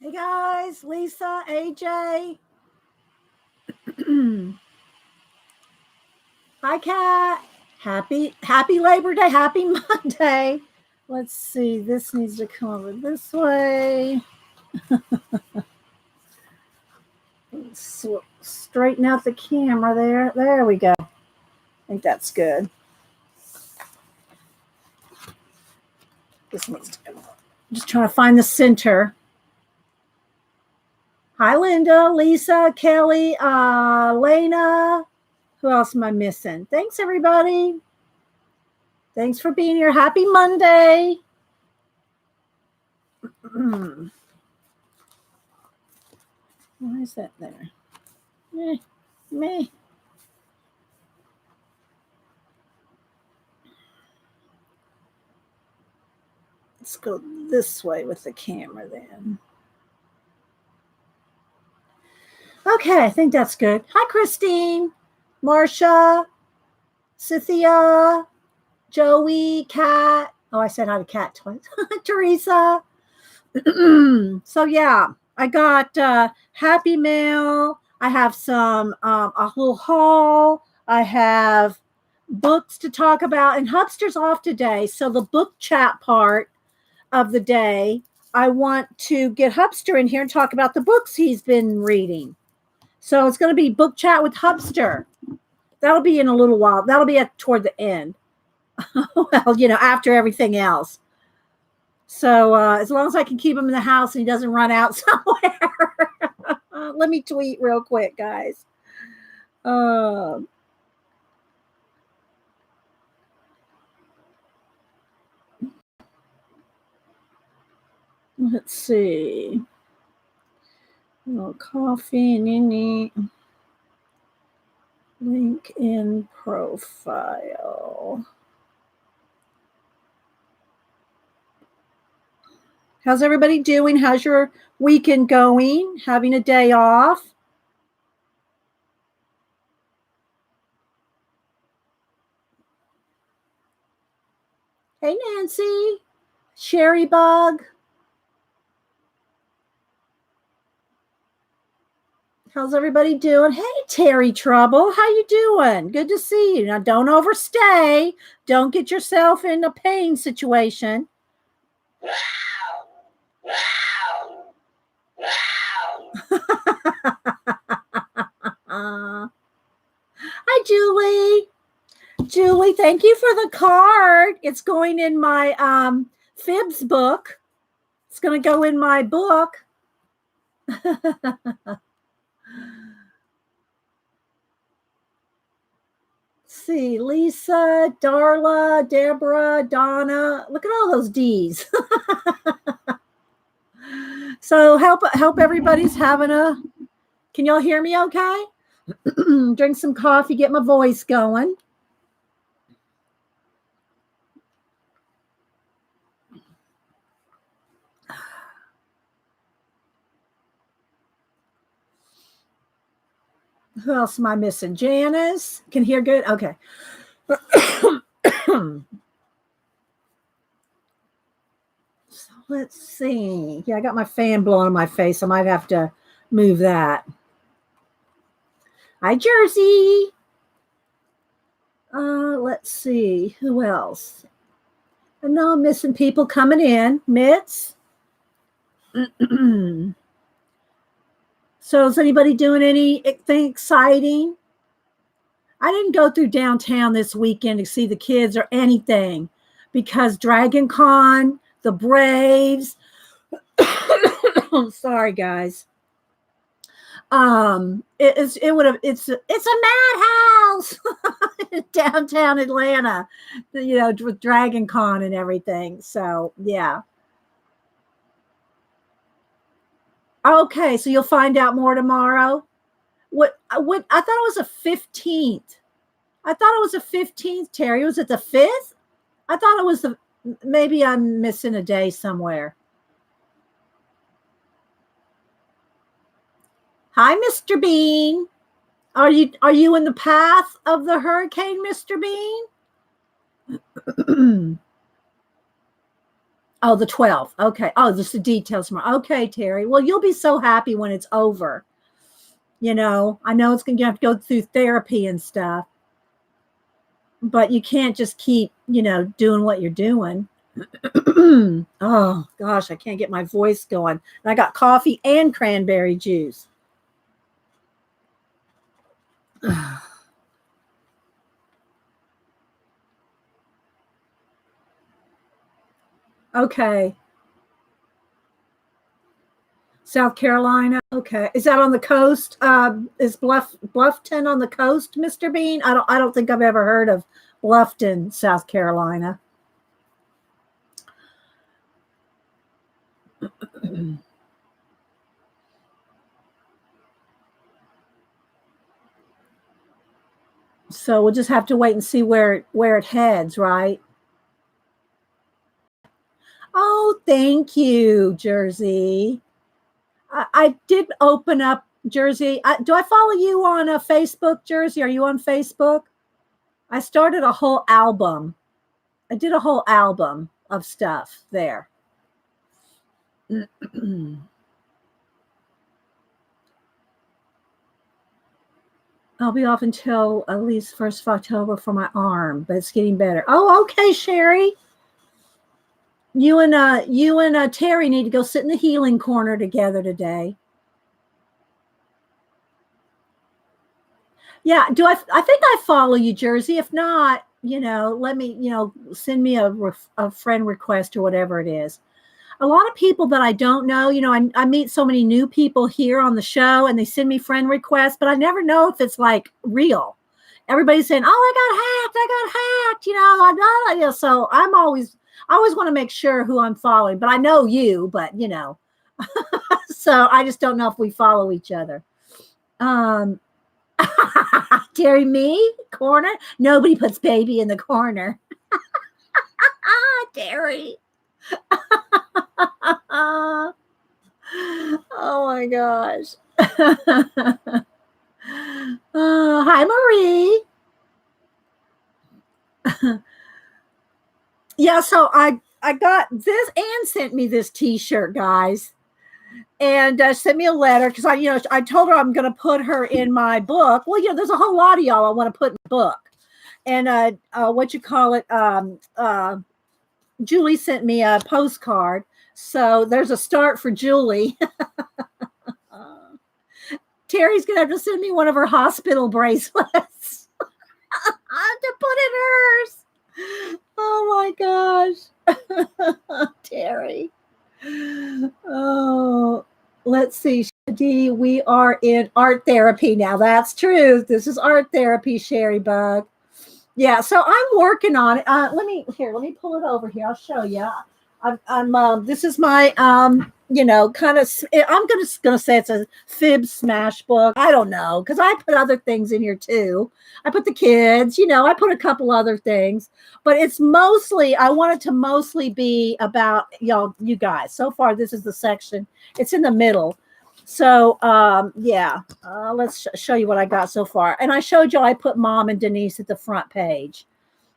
Hey guys, Lisa, AJ. Hi, Kat. Happy Labor Day. Happy Monday. Let's see. This needs to come over this way. Straighten out the camera there. There we go. I think that's good. This needs to come. I'm just trying to find the center. Hi, Linda, Lisa, Kelly, Lena. Who else am I missing? Thanks, everybody. Thanks for being here. Happy Monday. Why is that there? Meh. Let's go this way with the camera then. Okay, I think that's good. Hi, Christine, Marcia, Cynthia, Joey, Kat. Oh, I said hi to Kat twice. Teresa. So yeah, I got Happy Mail. I have some a little haul. I have books to talk about, and Hubster's off today, so the book chat part of the day, I want to get Hubster in here and talk about the books he's been reading. So it's going to be book chat with Hubster. That'll be in a little while. That'll be toward the end. Well, after everything else. So as long as I can keep him in the house and he doesn't run out somewhere. Let me tweet real quick, guys. Let's see. A little coffee, Nini. Link in profile. How's everybody doing? How's your weekend going? Having a day off? Hey, Nancy. Sherry Bug. How's everybody doing? Hey, Terry Trouble. How you doing? Good to see you. Now, don't overstay. Don't get yourself in a pain situation. Hi, Julie. Julie, thank you for the card. It's going in my Fibs book. It's going to go in my book. See, Lisa, Darla, Deborah, Donna. Look at all those D's. So help everybody's having a. Can y'all hear me okay? Drink some coffee, get my voice going. Who else am I missing? Janice can hear good. Okay. So let's see. Yeah, I got my fan blowing in my face. I might have to move that. Hi, Jersey. Let's see. Who else? I know I'm missing people coming in. Mitts. So is anybody doing anything exciting? I didn't go through downtown this weekend to see the kids or anything because Dragon Con, the Braves. Sorry, guys. It's a madhouse downtown Atlanta, with Dragon Con and everything. So yeah. Okay, so you'll find out more tomorrow. What I thought it was a 15th. I thought it was a 15th, Terry. Was it the 5th? I thought it was maybe I'm missing a day somewhere. Hi, Mr. Bean. Are you in the path of the hurricane, Mr. Bean? Oh, the 12th. Okay. Oh, just the details tomorrow. Okay, Terry. Well, you'll be so happy when it's over. You know, I know it's going to have to go through therapy and stuff, but you can't just keep, doing what you're doing. Oh, gosh, I can't get my voice going. And I got coffee and cranberry juice. Okay. South Carolina. Okay. Is that on the coast? Is Bluffton on the coast, Mr. Bean? I don't think I've ever heard of Bluffton, South Carolina. So we'll just have to wait and see where it heads, right? Oh, thank you, Jersey. I did open up Jersey. Do I follow you on Facebook, Jersey? Are you on Facebook? I started a whole album. I did a whole album of stuff there. I'll be off until at least 1st of October for my arm, but it's getting better. Oh, okay, Sherry. You and Terry need to go sit in the healing corner together today. Yeah, I think I follow you, Jersey. If not, let me, send me a friend request or whatever it is. A lot of people that I don't know, I meet so many new people here on the show and they send me friend requests, but I never know if it's like real. Everybody's saying, "Oh, I got hacked. So I always want to make sure who I'm following, but I know you, but so I just don't know if we follow each other. Terry, me? Corner? Nobody puts baby in the corner. Terry. Oh my gosh. Hi, Marie. Yeah, so I got this. Anne sent me this T-shirt, guys, and sent me a letter because I told her I'm going to put her in my book. Well, there's a whole lot of y'all I want to put in the book, and Julie sent me a postcard, so there's a start for Julie. Terry's going to have to send me one of her hospital bracelets to put in hers. Oh my gosh. Terry. Oh, let's see. Shadi, we are in art therapy now. That's true. This is art therapy, Sherry Bug. Yeah, so I'm working on it. Let me pull it over here. I'll show you. This is my kind of, I'm gonna say it's a fib smash book. I don't know, because I put other things in here too. I put the kids, I put a couple other things, but it's mostly, I want it to mostly be about you guys. So far, this is the section. It's in the middle. So let's show you what I got so far. And I showed you I put Mom and Denise at the front page.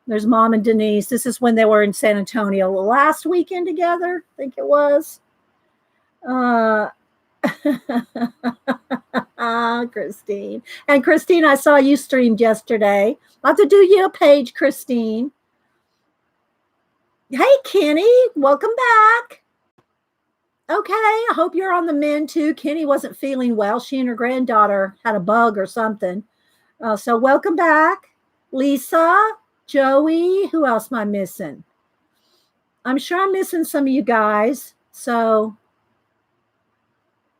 There's Mom and Denise. This is when they were in San Antonio last weekend together, I think it was. Christine. And Christine, I saw you streamed yesterday. I'll have to do you a page, Christine. Hey, Kenny, welcome back. Okay, I hope you're on the mend too. Kenny wasn't feeling well. She and her granddaughter had a bug or something. So welcome back. Lisa, Joey, who else am I missing? I'm sure I'm missing some of you guys. So,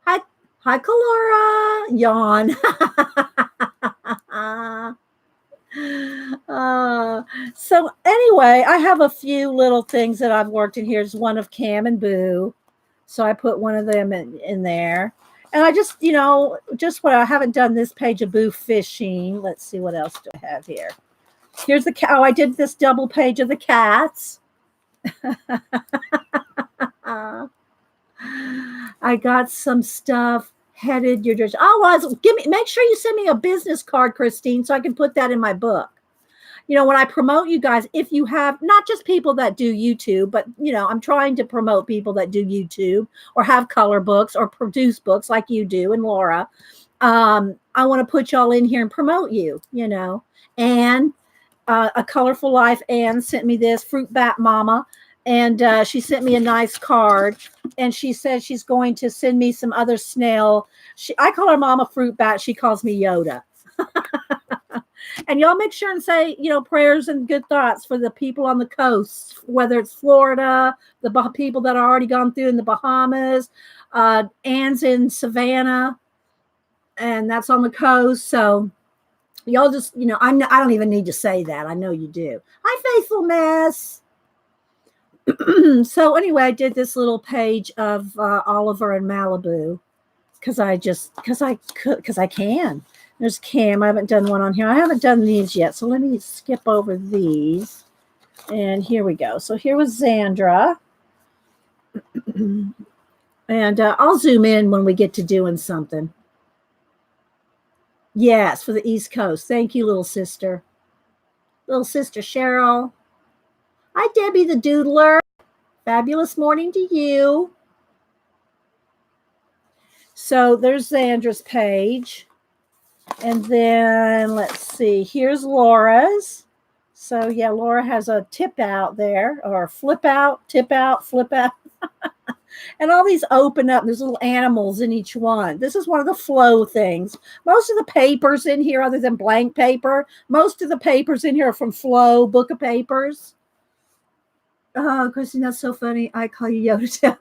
hi, Kalora. Yawn. So anyway, I have a few little things that I've worked in. Here's one of Cam and Boo. So I put one of them in there. And I just what I haven't done this page of Boo fishing. Let's see, what else do I have here? Here's the cow. I did this double page of the cats. I got some stuff headed your direction. Make sure you send me a business card, Christine, so I can put that in my book. when I promote you guys, if you have not just people that do YouTube, but I'm trying to promote people that do YouTube or have color books or produce books like you do and Laura. I want to put y'all in here and promote you, and A Colorful Life. Anne sent me this Fruit Bat Mama, and she sent me a nice card, and she said she's going to send me some other snail. I call her Mama Fruit Bat. She calls me Yoda. And y'all make sure and say, prayers and good thoughts for the people on the coast, whether it's Florida, the people that are already gone through in the Bahamas. Anne's in Savannah, and that's on the coast. So y'all just, I don't even need to say that. I know you do. Hi, Faithfulness. So anyway, I did this little page of Oliver and Malibu because I can. There's Cam. I haven't done one on here. I haven't done these yet. So let me skip over these. And here we go. So here was Xandra. And I'll zoom in when we get to doing something. Yes, for the East Coast. Thank you, little sister. Little sister Cheryl. Hi, Debbie the Doodler. Fabulous morning to you. So there's Xandra's page. And then let's see, here's Laura's. So yeah, Laura has a tip out there, or flip out, tip out, flip out. And all these open up. There's little animals in each one. This is one of the flow things. Most of the papers in here, other than blank paper, most of the papers in here are from Flow, Book of Papers. Oh, Christine, that's so funny. I call you Yoda.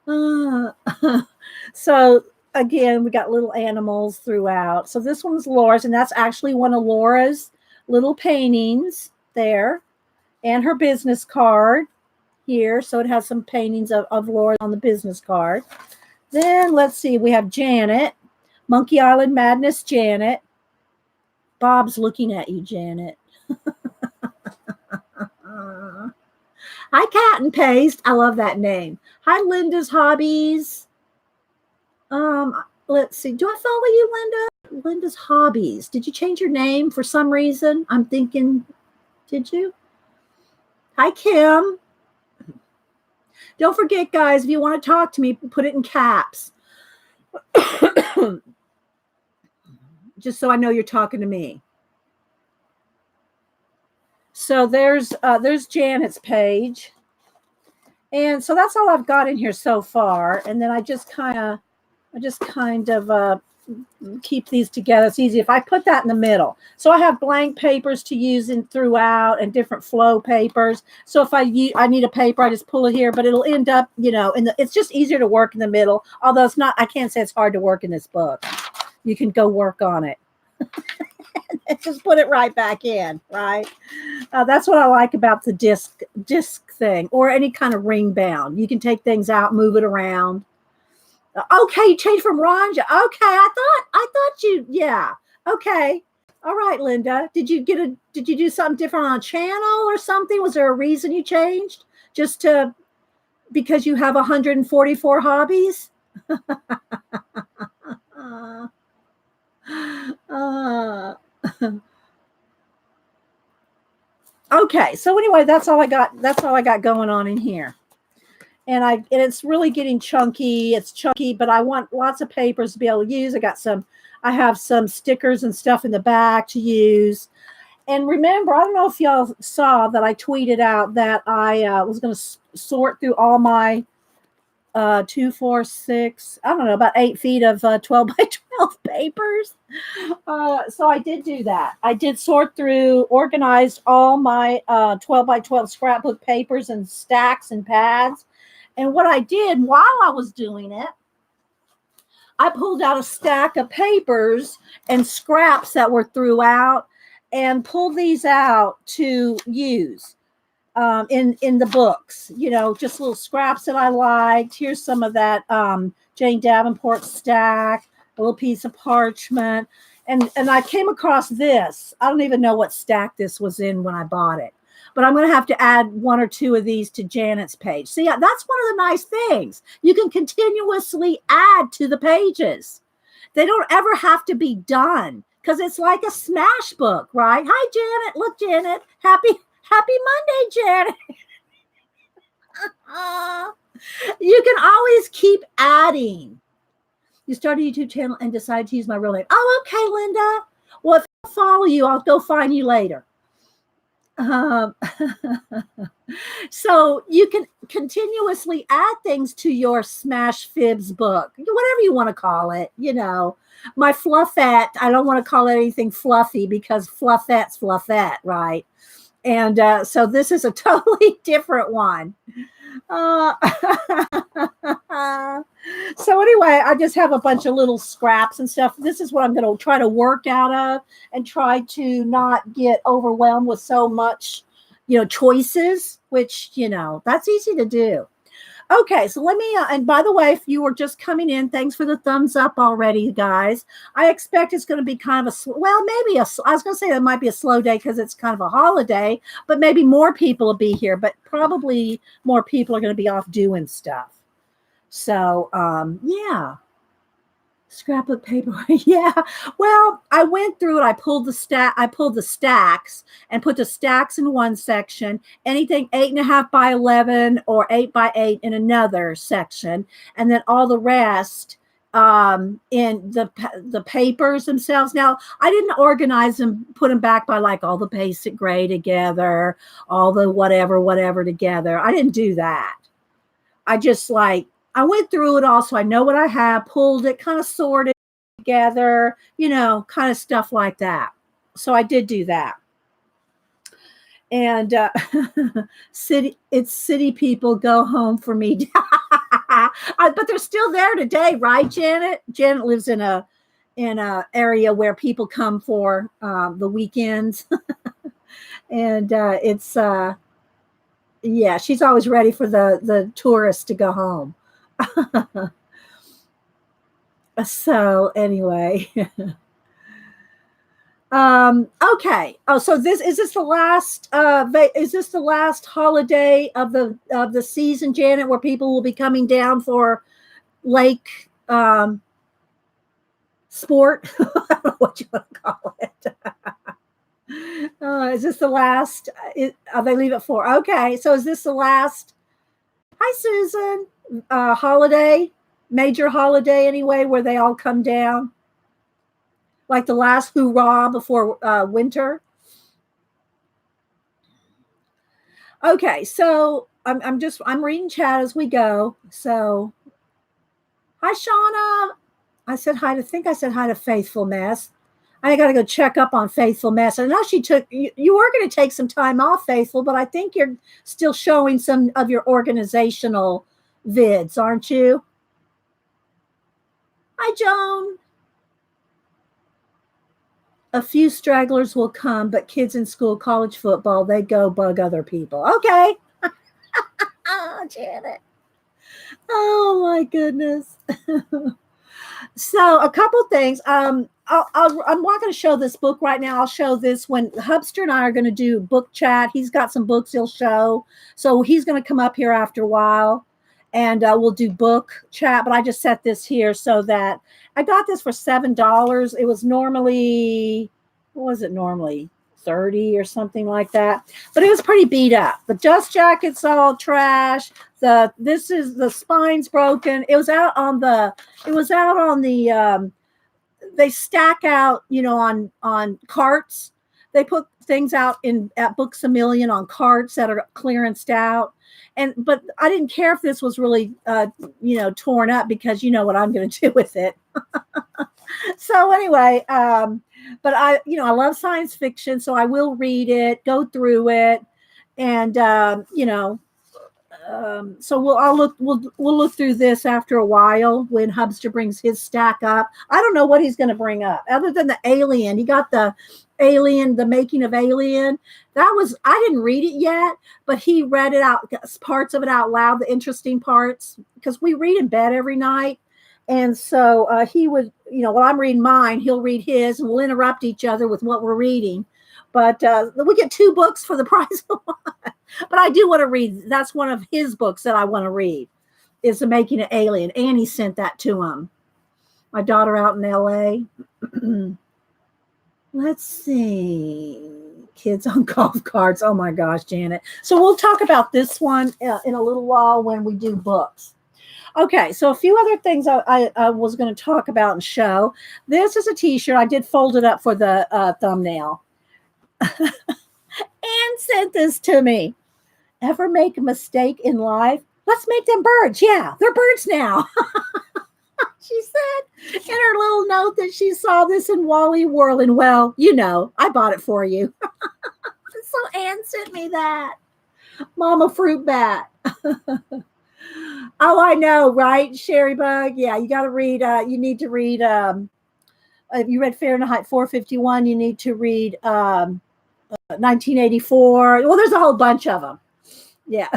Aww. So again, we got little animals throughout. So this one's Laura's, and that's actually one of Laura's little paintings there, and her business card here. So it has some paintings of Laura on the business card. Then let's see, we have Janet, Monkey Island Madness Janet. Bob's looking at you, Janet. Hi, Cat and Paste. I love that name. Hi, Linda's Hobbies. Let's see. Do I follow you, Linda? Linda's Hobbies. Did you change your name for some reason? I'm thinking, did you? Hi, Kim. Don't forget, guys, if you want to talk to me, put it in caps. Just so I know you're talking to me. So there's Janet's page. And so that's all I've got in here so far. And then I just kind of keep these together. It's easy if I put that in the middle. So I have blank papers to use throughout and different flow papers. So if I need a paper, I just pull it here, but it'll end up, it's just easier to work in the middle. Although it's not, I can't say it's hard to work in this book. You can go work on it. Just put it right back in, right? That's what I like about the disc thing, or any kind of ring bound. You can take things out, move it around. Okay, you changed from Ronja. Okay, I thought you, yeah. Okay, all right, Linda. Did you do something different on a channel or something? Was there a reason you changed? Just because you have 144 hobbies? Okay, so anyway, that's all I got going on in here. And it's really getting chunky. It's chunky, but I want lots of papers to be able to use. I have some stickers and stuff in the back to use. And remember, I don't know if y'all saw that I tweeted out that I was going to sort through all my 2, 4, 6, I don't know, about 8 feet of 12 by 12 papers. So I did do that. I did sort through, organized all my 12 by 12 scrapbook papers and stacks and pads. And what I did while I was doing it, I pulled out a stack of papers and scraps that were throughout and pulled these out to use in the books, just little scraps that I liked. Here's some of that Jane Davenport stack, a little piece of parchment. And I came across this. I don't even know what stack this was in when I bought it. But I'm going to have to add 1 or 2 of these to Janet's page. See, that's one of the nice things. You can continuously add to the pages. They don't ever have to be done. because it's like a smash book, right? Hi, Janet. Look, Janet. Happy Monday, Janet. You can always keep adding. You start a YouTube channel and decide to use my real name. Oh, okay, Linda. Well, if I follow you, I'll go find you later. So you can continuously add things to your Smash Fibs book, whatever you want to call it. You know, my Fluffette, I don't want to call it anything fluffy because Fluffette's Fluffette, right? And so this is a totally different one. So anyway, I just have a bunch of little scraps and stuff. This is what I'm going to try to work out of and try to not get overwhelmed with so much, choices, which, that's easy to do. Okay, so let me, and by the way, if you were just coming in, thanks for the thumbs up already, guys. I expect it's going to be kind of maybe I was going to say that might be a slow day because it's kind of a holiday, but maybe more people will be here, but probably more people are going to be off doing stuff. So, yeah. Scrapbook paper. Yeah. Well, I went through it. I pulled the stacks and put the stacks in one section, anything 8.5 by 11 or 8 by 8 in another section. And then all the rest in the papers themselves. Now, I didn't organize them, put them back by like all the basic gray together, all the whatever together. I didn't do that. I just I went through it all, so I know what I have, pulled it, kind of sorted together, kind of stuff like that. So I did do that. And city people go home for me. But they're still there today, right, Janet? Janet lives in a area where people come for the weekends. And it's yeah, she's always ready for the tourists to go home. So anyway, okay. Oh, so is this the last holiday of the season, Janet, where people will be coming down for lake sport? I don't know what you want to call it. Is this the last? They leave at 4. Okay, so is this the last? Hi, Susan. Holiday, major holiday anyway, where they all come down, like the last hoorah before winter. Okay, so I'm reading chat as we go. So, hi, Shauna. I said hi to Faithful Mess. I got to go check up on Faithful Mess. I know you were going to take some time off, Faithful, but I think you're still showing some of your organizational vids, aren't you? Hi, Joan. A few stragglers will come, but kids in school, college football, they go bug other people. Okay. Oh, Janet. Oh, my goodness. So a couple things. I'm not going to show this book right now. I'll show this when Hubster and I are going to do book chat. He's got some books he'll show. So he's going to come up here after a while and we'll do book chat. But I just set this here so that I got this for $7. It was normally, what was it normally? 30 or something like that, but it was pretty beat up. The dust jacket's all trash. The spine's broken. It was out on the they stack out, on carts. They put things out at Books A Million on carts that are clearanced out. But I didn't care if this was really torn up because you know what I'm going to do with it. So anyway, but I love science fiction, so I will read it, go through it, and so we'll look through this after a while when Hubster brings his stack up. I don't know what he's going to bring up other than the Alien. He got the Alien, the making of Alien. I didn't read it yet, but he read it out, parts of it out loud, the interesting parts, because we read in bed every night. And so he would, while I'm reading mine, he'll read his, and we'll interrupt each other with what we're reading. But we get 2 books for the price of one. But I do want to read. That's one of his books that I want to read, is The Making of Alien. Annie sent that to him. My daughter out in L.A. Let's see. Kids on golf carts. Oh my gosh, Janet. So we'll talk about this one in a little while when we do books. Okay, so a few other things I was going to talk about and show. This is a t-shirt. I did fold it up for the thumbnail. Anne sent this to me. Ever make a mistake in life? Let's make them birds. Yeah, they're birds now. She said in her little note that she saw this in Wally Whirling. Well, you know, I bought it for you. So Anne sent me that. Mama Fruit Bat. Oh, I know, right? Sherry Bug. Yeah, you got to read. You need to read. If you read Fahrenheit 451, you need to read 1984. Well, there's a whole bunch of them. Yeah.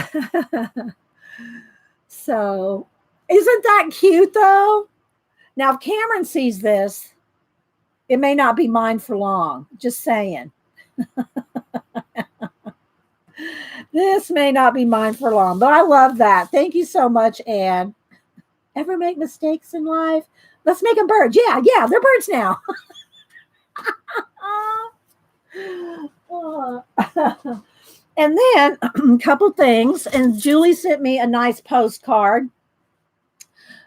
So, isn't that cute though? Now, if Cameron sees this, it may not be mine for long. Just saying. This may not be mine for long, but I love that. Thank you so much, Anne. Ever make mistakes in life? Let's make them birds. Yeah, they're birds now. And then a couple things, and Julie sent me a nice postcard.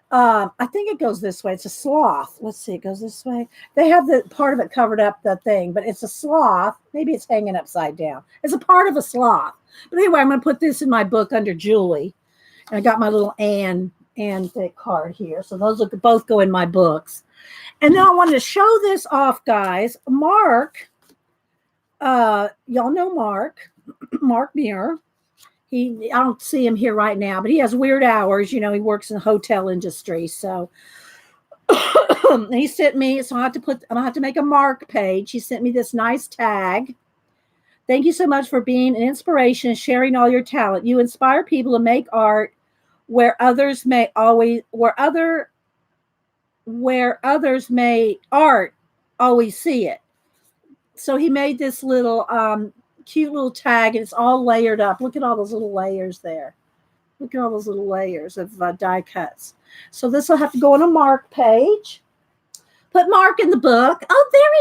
I think it goes this way. It's a sloth. Let's see, it goes this way. They have the part of it covered up the thing, but it's a sloth. Maybe it's hanging upside down. It's a part of a sloth. But anyway, I'm going to put this in my book under Julie. And I got my little Anne card here. So those will both go in my books. And then I wanted to show this off, guys. Mark, y'all know Mark Muir. I don't see him here right now, but he has weird hours. You know, he works in the hotel industry. So he sent me, so I'm going to have to make a Mark page. He sent me this nice tag. Thank you so much for being an inspiration and sharing all your talent. You inspire people to make art where others may art always see it. So he made this little cute little tag, and it's all layered up. Look at all those little layers there. Look at all those little layers of die cuts. So this will have to go on a Mark page. Put Mark in the book. Oh, there he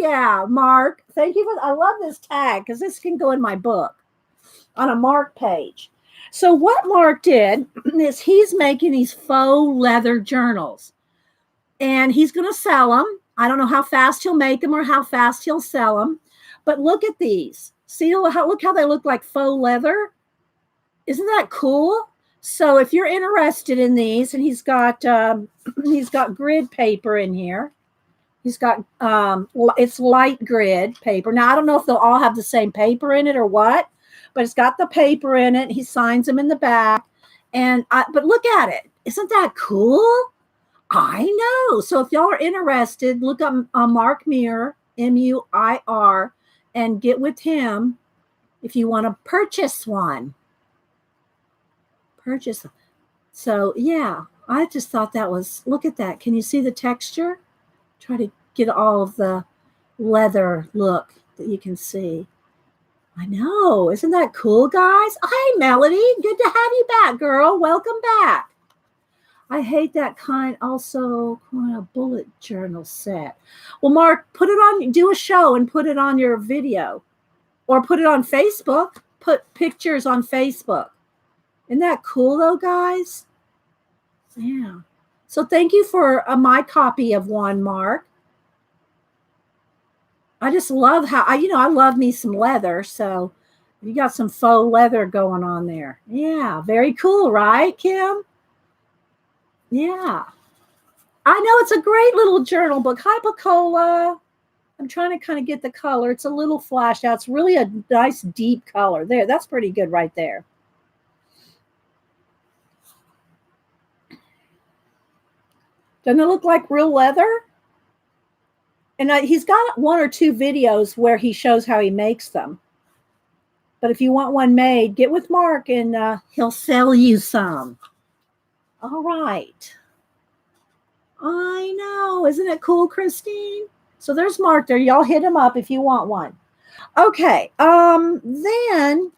is. Yeah, Mark. Thank you I love this tag because this can go in my book on a Mark page. So what Mark did is he's making these faux leather journals, and he's going to sell them. I don't know how fast he'll make them or how fast he'll sell them, but look at these. See look how they look like faux leather. Isn't that cool? So if you're interested in these, and he's got grid paper in here. He's got it's light grid paper. Now I don't know if they'll all have the same paper in it or what, but it's got the paper in it. He signs them in the back, but look at it. Isn't that cool? I know. So if y'all are interested, look up Mark Muir, Muir, and get with him if you want to purchase one. So yeah, I just thought that was, look at that. Can you see the texture? Try to get all of the leather look that you can see. I know. Isn't that cool, guys? Hi, Melody. Good to have you back, girl. Welcome back. I hate that kind also a bullet journal set. Well, Mark, put it on, do a show and put it on your video, or put it on Facebook. Put pictures on Facebook. Isn't that cool though, guys? Yeah. So thank you for my copy of one, Mark. I just love how I love me some leather. So you got some faux leather going on there. Yeah. Very cool, right, Kim? Yeah. I know it's a great little journal book. Hi, Pacola. I'm trying to kind of get the color. It's a little flashed out. It's really a nice deep color. There, that's pretty good right there. Doesn't it look like real leather? And he's got one or two videos where he shows how he makes them. But if you want one made, get with Mark and he'll sell you some. All right. I know. Isn't it cool, Christine? So there's Mark there. Y'all hit him up if you want one. Okay. Then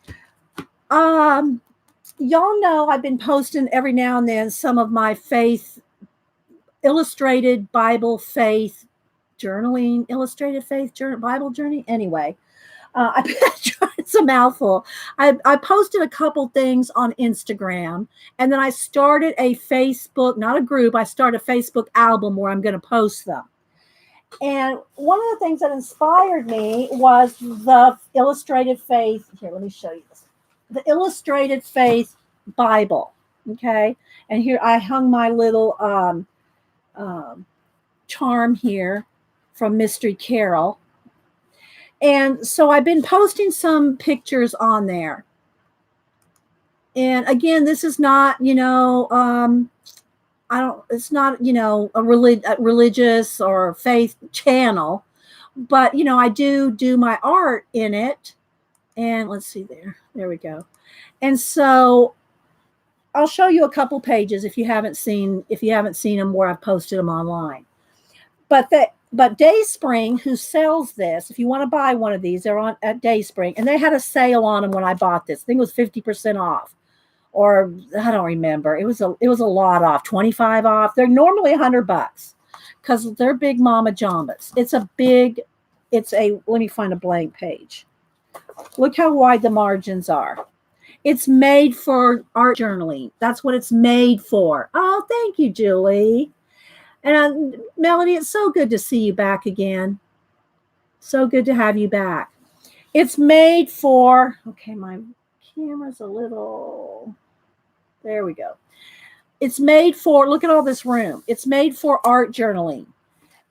y'all know I've been posting every now and then some of my faith illustrated Bible faith journaling, illustrated faith journal, Bible journey. Anyway, it's a mouthful. I posted a couple things on Instagram, and then I started a Facebook, not a group. I started a Facebook album where I'm going to post them. And one of the things that inspired me was the illustrated faith. Here, let me show you this. The illustrated faith Bible. Okay. And here I hung my little charm here from Mystery Carol. And so I've been posting some pictures on there. And again, this is not, it's not, a religious or faith channel, but, I do my art in it. And let's see there we go. And so I'll show you a couple pages if you haven't seen them where I've posted them online. But Dayspring, who sells this, if you want to buy one of these, they're on at Dayspring, and they had a sale on them when I bought this. I think it was 50% off. Or I don't remember. It was a lot off, 25 off. They're normally $100 because they're big mama jambas. Let me find a blank page. Look how wide the margins are. It's made for art journaling. That's what it's made for. Oh, thank you, Julie. And Melody, it's so good to see you back again. So good to have you back. It's made for, okay, my camera's a little, there we go. It's made for, look at all this room. It's made for art journaling.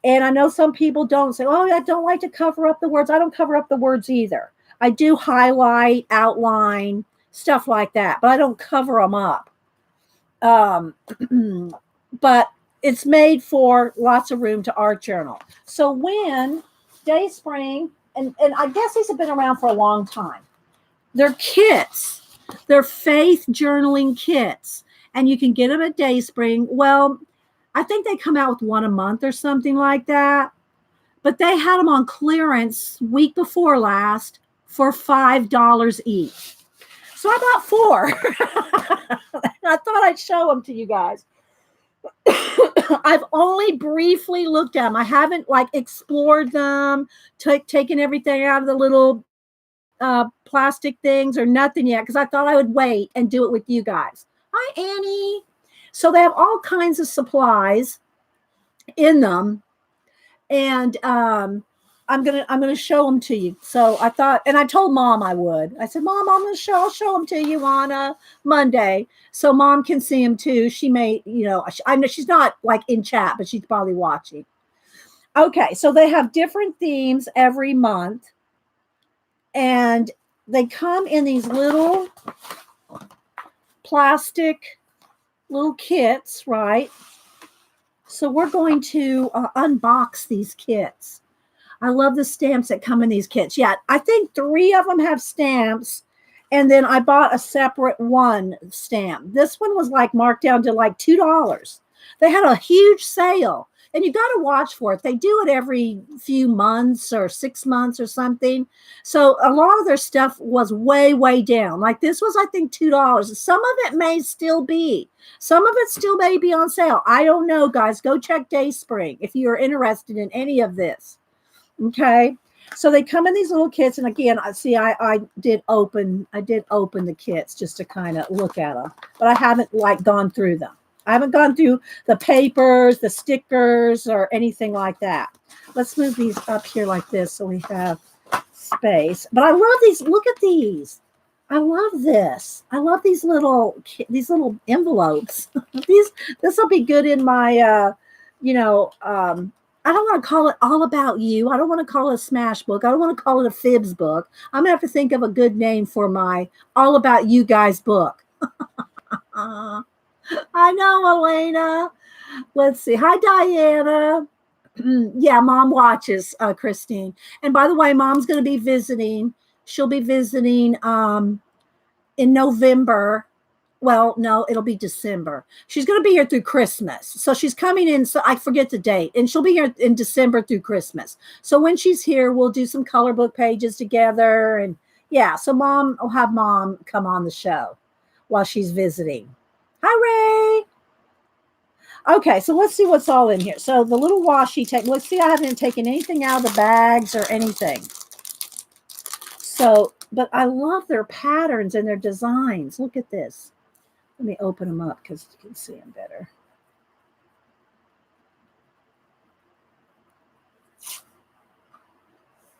And I know some people don't say, oh, I don't like to cover up the words. I don't cover up the words either. I do highlight, outline, stuff like that, but I don't cover them up. But it's made for lots of room to art journal. So when Dayspring, and I guess these have been around for a long time, they're kits. They're faith journaling kits. And you can get them at Dayspring. Well, I think they come out with one a month or something like that. But they had them on clearance week before last for $5 each. So I bought 4. I thought I'd show them to you guys. I've only briefly looked at them. I haven't explored them, taken everything out of the little plastic things or nothing yet, because I thought I would wait and do it with you guys. Hi, Annie. So they have all kinds of supplies in them, and I'm gonna show them to you. So I thought, and I told Mom I would. I said, Mom, I'll show them to you on a Monday, so Mom can see them too. She may, I know she's not in chat, but she's probably watching. Okay, so they have different themes every month, and they come in these little plastic little kits, right? So we're going to unbox these kits. I love the stamps that come in these kits. Yeah, I think 3 of them have stamps, and then I bought a separate one stamp. This one was marked down to $2. They had a huge sale, and you got to watch for it. They do it every few months or 6 months or something. So a lot of their stuff was way, way down. This was, I think, $2. Some of it may still be. Some of it still may be on sale. I don't know, guys. Go check Dayspring if you're interested in any of this. Okay. So they come in these little kits. And again, I did open the kits just to kind of look at them, but I haven't gone through them. I haven't gone through the papers, the stickers, or anything like that. Let's move these up here like this so we have space. But I love these. Look at these. I love this. I love these little envelopes. This will be good in my, I don't want to call it All About You. I don't want to call it a smash book. I don't want to call it a fibs book. I'm going to have to think of a good name for my All About You guys book. I know, Elena. Let's see. Hi, Diana. Yeah, Mom watches, Christine. And by the way, Mom's going to be visiting. She'll be visiting in November. Well, no, it'll be December. She's going to be here through Christmas. So she's coming in. So I forget the date. And she'll be here in December through Christmas. So when she's here, we'll do some color book pages together. And yeah, so I'll have Mom come on the show while she's visiting. Hi, Ray. Okay, so let's see what's all in here. So the little washi tape. Let's see, I haven't taken anything out of the bags or anything. So, but I love their patterns and their designs. Look at this. Let me open them up because you can see them better.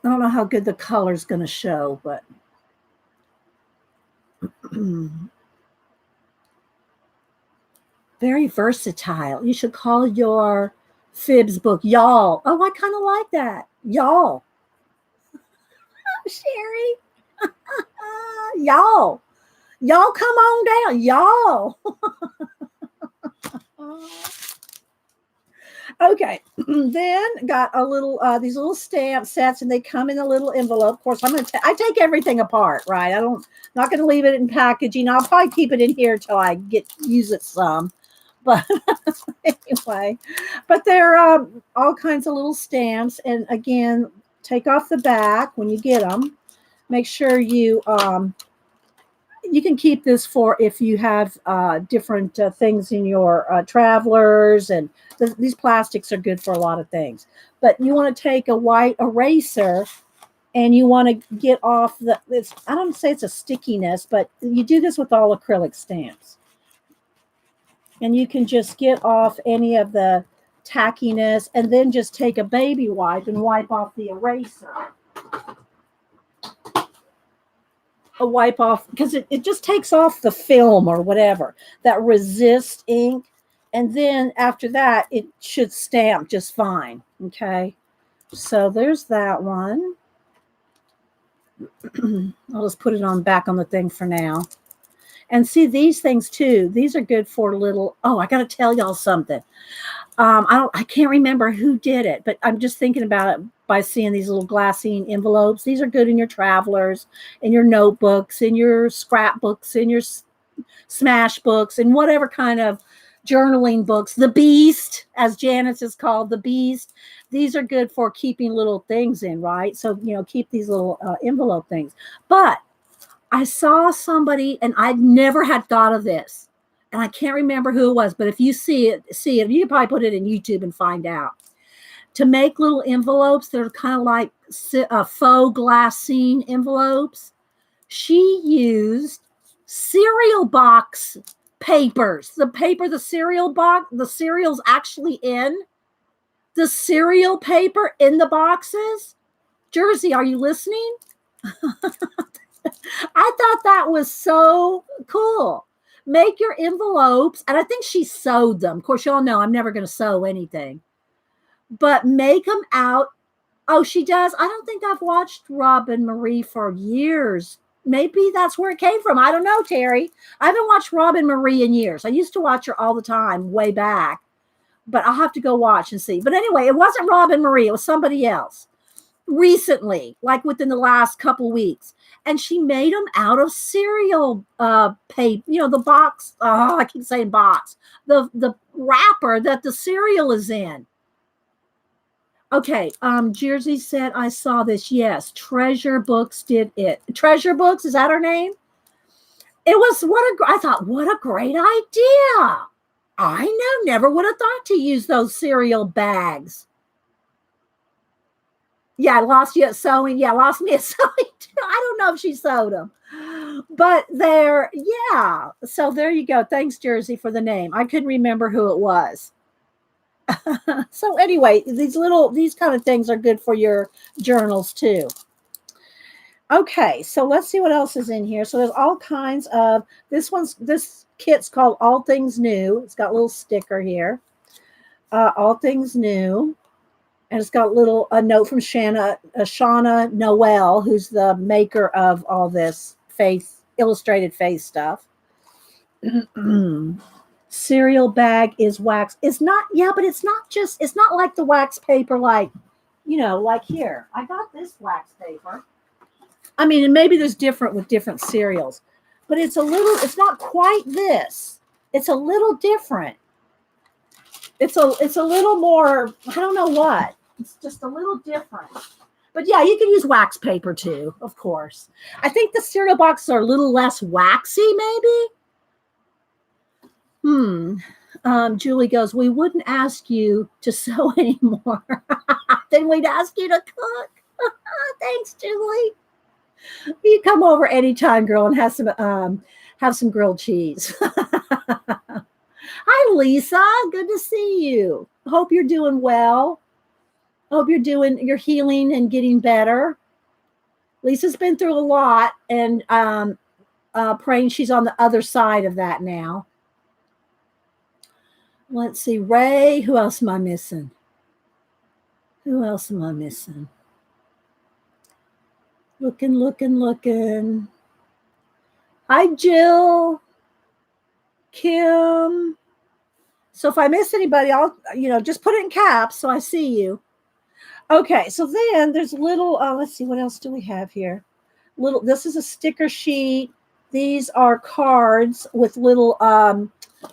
I don't know how good the color's going to show, but very versatile. You should call your fibs book Y'all. Oh, I kind of like that. Y'all. Sherry. Y'all. Y'all come on down. Y'all. Okay, then got a little these little stamp sets, and they come in a little envelope. Of course, I take everything apart, right? Not gonna leave it in packaging. I'll probably keep it in here till I use it some. But anyway, but they're all kinds of little stamps, and again, take off the back when you get them. Make sure you can keep this for if you have different things in your travelers, and these plastics are good for a lot of things. But you want to take a white eraser and you want to get off I don't say it's a stickiness, but you do this with all acrylic stamps. And you can just get off any of the tackiness, and then just take a baby wipe and wipe off the eraser. A wipe off, because it just takes off the film or whatever that resists ink, and then after that it should stamp just fine. Okay, so there's that one. I'll just put it on back on the thing for now. And see, these things too, these are good for little, oh, I gotta tell y'all something. I can't remember who did it, but I'm just thinking about it by seeing these little glassine envelopes. These are good in your travelers, in your notebooks, in your scrapbooks, in your smash books, and whatever kind of journaling books. The Beast, as Janice is called, the Beast. These are good for keeping little things in, right? So, keep these little envelope things. But I saw somebody, and I'd never had thought of this, and I can't remember who it was, but if you see it, you can probably put it in YouTube and find out. To make little envelopes that are kind of like faux glassine envelopes, she used cereal box papers. The paper, the cereal box, the cereal's actually in the cereal paper in the boxes. Jersey, are you listening? I thought that was so cool. Make your envelopes, and I think she sewed them. Of course, y'all know I'm never going to sew anything, but make them out. Oh, she does. I don't think I've watched Robin Marie for years. Maybe that's where it came from. I don't know, Terry. I haven't watched Robin Marie in years. I used to watch her all the time way back, but I'll have to go watch and see. But anyway, it wasn't Robin Marie. It was somebody else recently, like within the last couple weeks. And she made them out of cereal paper, the box. Oh, I keep saying box. The wrapper that the cereal is in. Okay, Jersey said, I saw this. Yes, Treasure Books did it. Treasure Books, is that her name? It was, I thought, what a great idea. I know, never would have thought to use those cereal bags. Yeah, I lost you at sewing. Yeah, lost me at sewing too. I don't know if she sewed them. But yeah. So there you go. Thanks, Jersey, for the name. I couldn't remember who it was. So anyway, these kind of things are good for your journals too. Okay, so let's see what else is in here. So there's all kinds of, this kit's called All Things New. It's got a little sticker here. All Things New. And it's got a note from Shauna Noel, who's the maker of all this illustrated face stuff. Cereal bag is wax. It's not, yeah, but it's not like the wax paper, like here. I got this wax paper. I mean, and maybe there's different with different cereals, but it's not quite this. It's a little different. It's a little more, I don't know what. It's just a little different. But yeah, you can use wax paper too, of course. I think the cereal boxes are a little less waxy, maybe. Julie goes, we wouldn't ask you to sew anymore. Then we'd ask you to cook. Thanks, Julie. You come over anytime, girl, and have some grilled cheese. Hi, Lisa. Good to see you. Hope you're doing well. Hope you're healing and getting better. Lisa's been through a lot, and praying she's on the other side of that now. Let's see, Ray. Who else am I missing? Who else am I missing? Looking. Hi, Jill. Kim. So if I miss anybody, I'll, just put it in caps so I see you. Okay, so then there's little, let's see, what else do we have here? This is a sticker sheet. These are cards with little,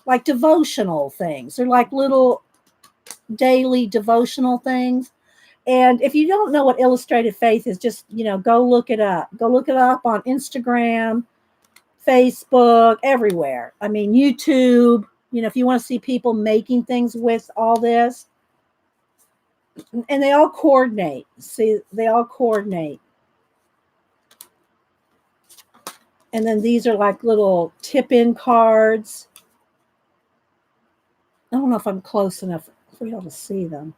like devotional things. They're like little daily devotional things. And if you don't know what Illustrated Faith is, just, go look it up. Go look it up on Instagram, Facebook, everywhere. I mean, YouTube, if you want to see people making things with all this. And they all coordinate. See, they all coordinate. And then these are like little tip-in cards. I don't know if I'm close enough for y'all to see them.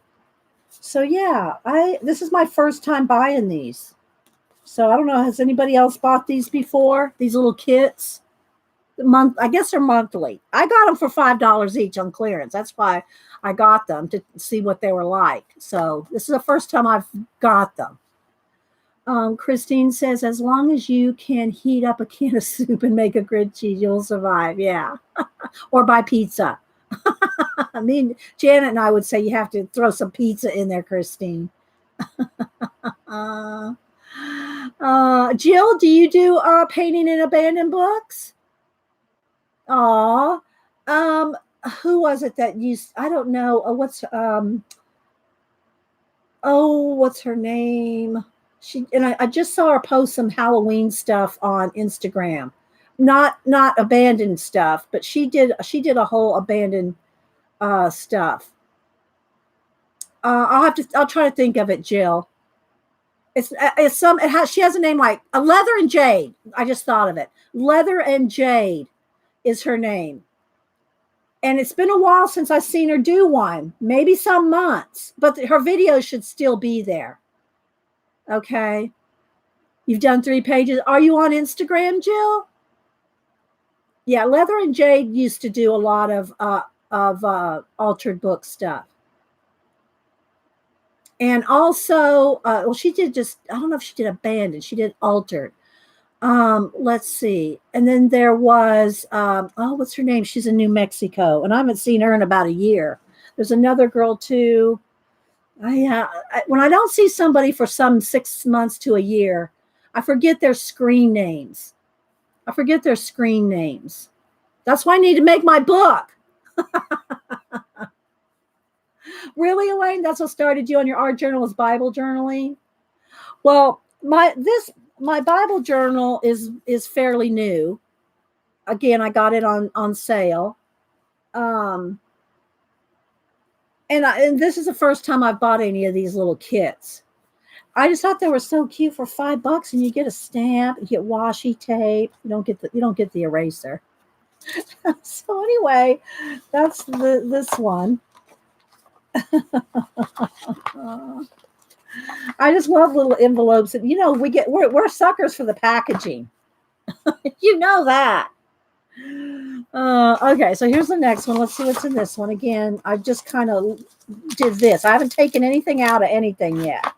So yeah, this is my first time buying these. So I don't know, has anybody else bought these before? These little kits? I guess they're monthly. I got them for $5 each on clearance. That's why I got them, to see what they were like. So this is the first time I've got them. Christine says, as long as you can heat up a can of soup and make a grilled cheese, you'll survive. Yeah. Or buy pizza. I mean, Janet and I would say you have to throw some pizza in there, Christine. Jill, do you do painting in abandoned books? Aw. Who was it that used, I don't know. What's her name? I just saw her post some Halloween stuff on Instagram. Not abandoned stuff, but she did a whole abandoned stuff. I'll try to think of it, Jill. She has a name like Leather and Jade. I just thought of it. Leather and Jade is her name. And it's been a while since I've seen her do one, maybe some months, but her videos should still be there. Okay. You've done 3 pages. Are you on Instagram, Jill? Yeah, Leather and Jade used to do a lot of altered book stuff. And also, she did I don't know if she did abandoned. She did altered. Let's see. And then there was, what's her name? She's in New Mexico, and I haven't seen her in about a year. There's another girl too. When I don't see somebody for some 6 months to a year, I forget their screen names. That's why I need to make my book. Really, Elaine? That's what started you on your art journal, is Bible journaling? Well, my Bible journal is fairly new. Again, I got it on sale. And this is the first time I've bought any of these little kits. I just thought they were so cute for $5, and you get a stamp, you get washi tape. You don't get the eraser. So anyway, that's this one. I just love little envelopes, and we're suckers for the packaging. You know that. Okay, so here's the next one. Let's see what's in this one. Again, I just kind of did this. I haven't taken anything out of anything yet,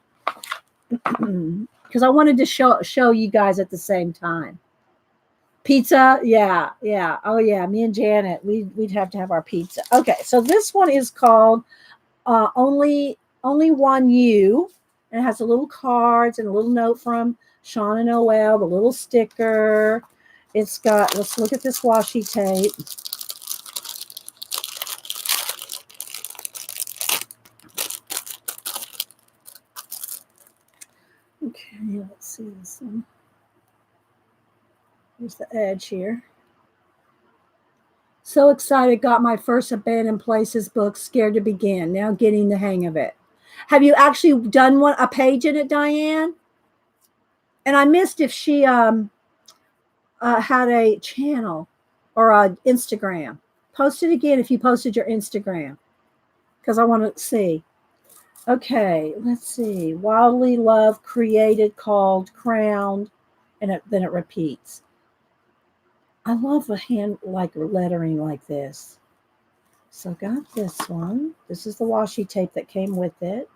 because I wanted to show you guys at the same time. Pizza, yeah. Oh yeah, me and Janet, we'd have to have our pizza. Okay, so this one is called Only One You. And it has a little cards and a little note from Sean and Noel, the little sticker. It's got, let's look at this washi tape. Okay, let's see this one. Here's the edge here. So excited, got my first Abandoned Places book, scared to begin. Now getting the hang of it. Have you actually done a page in it, Diane? And I missed if she had a channel or a Instagram. Post it again if you posted your Instagram, because I want to see. Okay, let's see. Wildly Loved, created, called, crowned, and then it repeats. I love a hand like lettering like this. So got this one. This is the washi tape that came with it.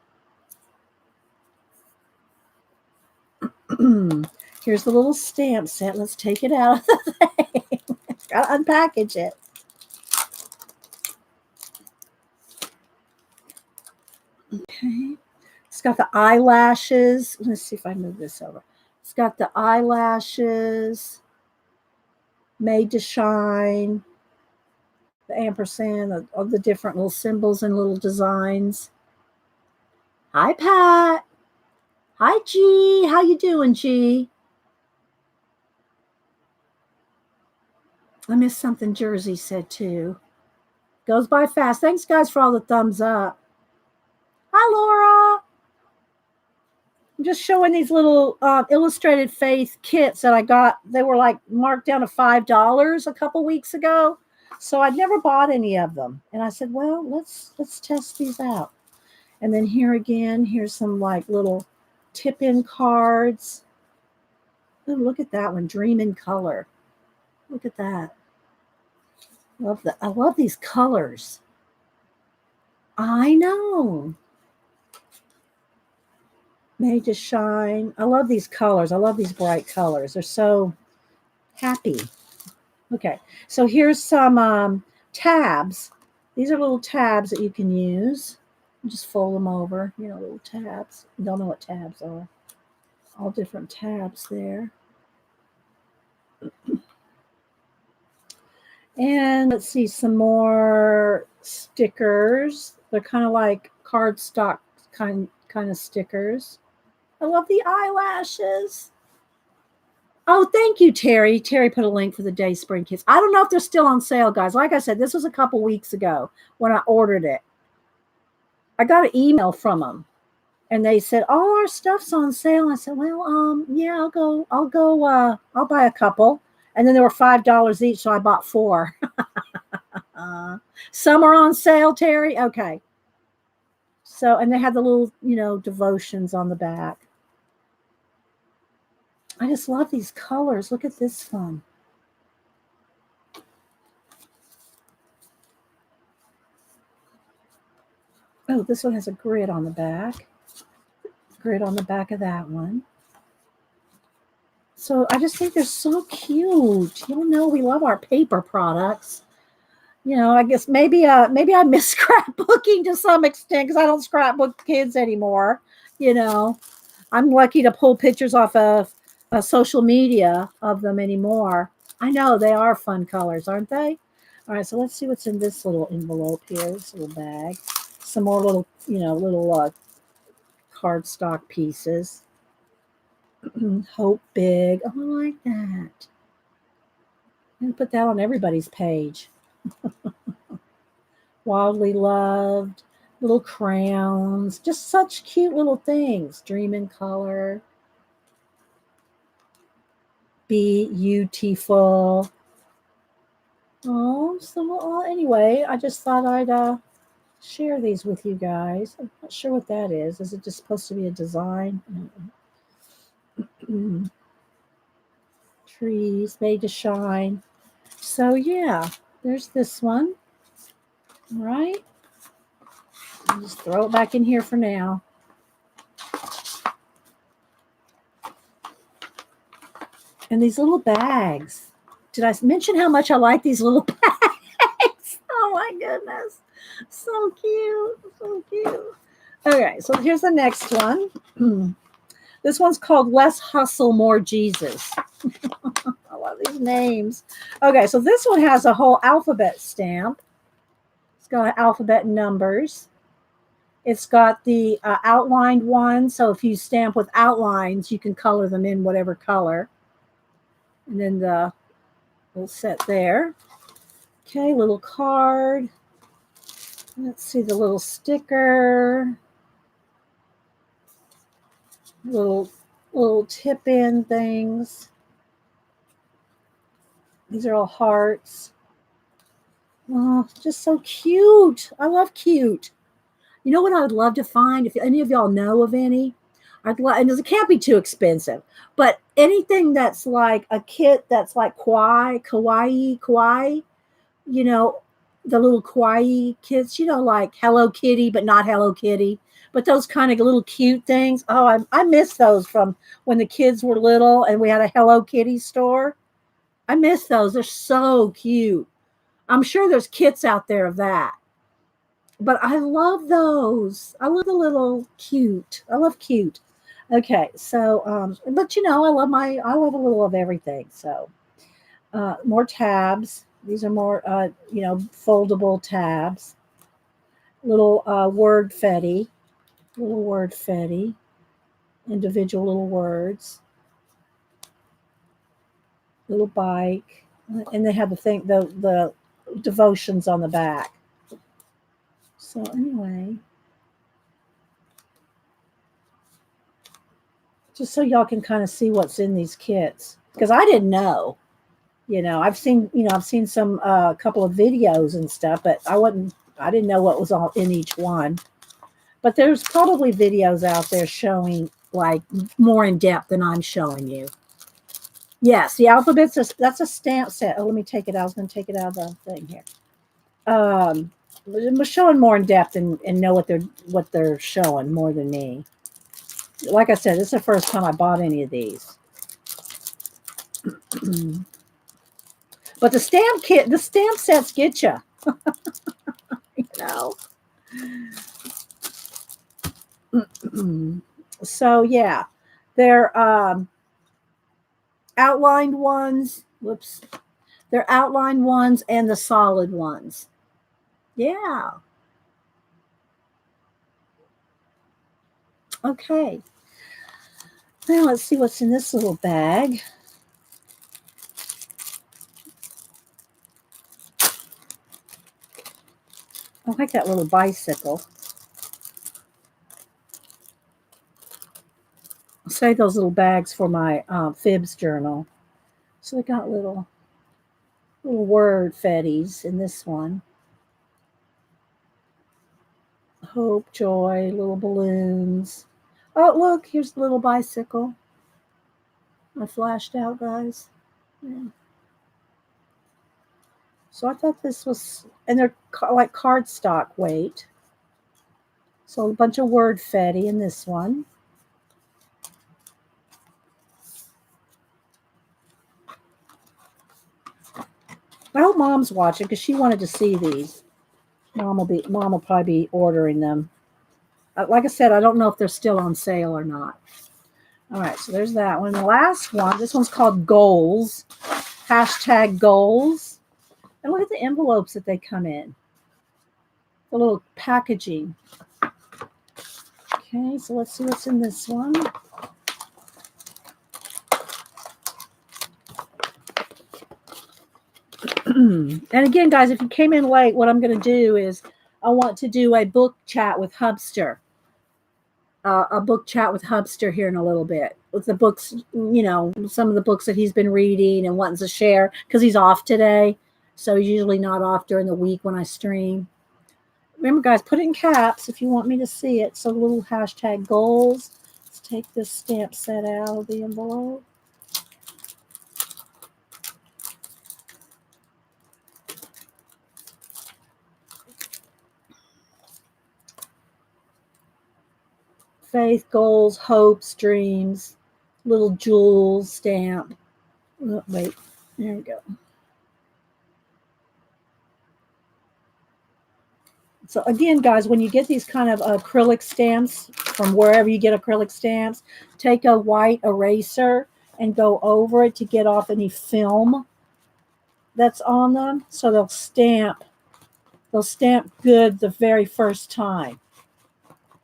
Here's the little stamp set. Let's take it out of the thing. Gotta unpackage it. Okay. It's got the eyelashes. Let's see if I move this over. It's got the eyelashes. Made to shine. The ampersand, all the different little symbols and little designs. Hi, Pat. Hi, G. How you doing, G? I missed something Jersey said, too. Goes by fast. Thanks, guys, for all the thumbs up. Hi, Laura. I'm just showing these little Illustrated Faith kits that I got. They were like marked down to $5 a couple weeks ago. So I'd never bought any of them. And I said, well, let's test these out. And then here again, here's some like little tip-in cards. Oh, look at that one, Dream in Color. Look at that. I love these colors. I know. Made to shine. I love these colors. I love these bright colors. They're so happy. Okay, so here's some tabs. These are little tabs that you can use. Just fold them over, little tabs. You don't know what tabs are. All different tabs there. And let's see, some more stickers. They're kind of like cardstock kind of stickers. I love the eyelashes. Oh, thank you, Terry. Terry put a link for the Day Spring Kits. I don't know if they're still on sale, guys. Like I said, this was a couple weeks ago when I ordered it. I got an email from them, and they said all our stuff's on sale. I said, well, yeah, I'll buy a couple. And then they were $5 each, so I bought 4. Some are on sale, Terry. Okay. So, and they had the little, devotions on the back. I just love these colors. Look at this one. Oh, this one has a grid on the back. Grid on the back of that one. So I just think they're so cute. You know, we love our paper products. I guess maybe I miss scrapbooking to some extent because I don't scrapbook kids anymore. I'm lucky to pull pictures off of social media of them anymore. I know they are fun colors, aren't they? All right, so let's see what's in this little envelope here, this little bag. Some more little, little cardstock pieces. Hope Big. Oh, I like that. I'm going to put that on everybody's page. Wildly Loved. Little crowns. Just such cute little things. Dream in Color. Beautiful. Oh, so anyway, I just thought I'd share these with you guys. I'm not sure what that is. Is it just supposed to be a design? Trees made to shine. So yeah, there's this one. All right. I'll just throw it back in here for now. And these little bags. Did I mention how much I like these little bags? Oh my goodness. So cute. So cute. Okay, so here's the next one. This one's called Less Hustle, More Jesus. I love these names. Okay, so this one has a whole alphabet stamp. It's got alphabet and numbers. It's got the outlined one. So if you stamp with outlines, you can color them in whatever color. And then the little set there. Okay, little card. Let's see the little sticker. Little tip-in things. These are all hearts. Oh, just so cute. I love cute. You know what I would love to find? If any of y'all know of any, I'd love, and it can't be too expensive, but anything that's like a kit that's like kawaii, you know, the little kawaii kits, you know, like Hello Kitty, but not Hello Kitty, but those kind of little cute things. Oh, I miss those from when the kids were little and we had a Hello Kitty store. I miss those. They're so cute. I'm sure there's kits out there of that. But I love those. I love the little cute. I love cute. Okay, so but you know, I love a little of everything. So more tabs. These are more you know, foldable tabs. Little word fetty. Little word fetty. Individual little words. Little bike. And they have the devotions on the back. So anyway, just so y'all can kind of see what's in these kits, because I didn't know. You know, I've seen some couple of videos and stuff, but I didn't know what was all in each one. But there's probably videos out there showing like more in depth than I'm showing you. Yes, the alphabets that's a stamp set. Oh, let me take it out. I was going to take it out of the thing here. I'm showing more in depth and know what they're showing more than me. Like I said, this is the first time I bought any of these. But the stamp sets get you. You know. So yeah, they're outlined ones. Whoops. They're outlined ones and the solid ones. Yeah. Okay. Now let's see what's in this little bag. I like that little bicycle. I'll save those little bags for my fibs journal. So they got little word fetties in this one. Hope, joy, little balloons. Oh, look, here's the little bicycle. I flashed out, guys. Yeah. So I thought this was, and they're like cardstock weight. So a bunch of word fetty in this one. I hope Mom's watching because she wanted to see these. Mom will probably be ordering them. Like I said, I don't know if they're still on sale or not. All right, so there's that one. The last one, this one's called Goals. #goals. And look at the envelopes that they come in. The little packaging. Okay, so let's see what's in this one. And again, guys, if you came in late, what I'm going to do is I want to do a book chat with Hubster. A book chat with Hubster here in a little bit with the books, you know, some of the books that he's been reading and wanting to share because he's off today. So he's usually not off during the week when I stream. Remember, guys, put it in caps if you want me to see it. So little #goals. Let's take this stamp set out of the envelope. Faith, goals, hopes, dreams, little jewels stamp. Oh, wait, there we go. So again, guys, when you get these kind of acrylic stamps from wherever you get acrylic stamps, take a white eraser and go over it to get off any film that's on them. So they'll stamp good the very first time.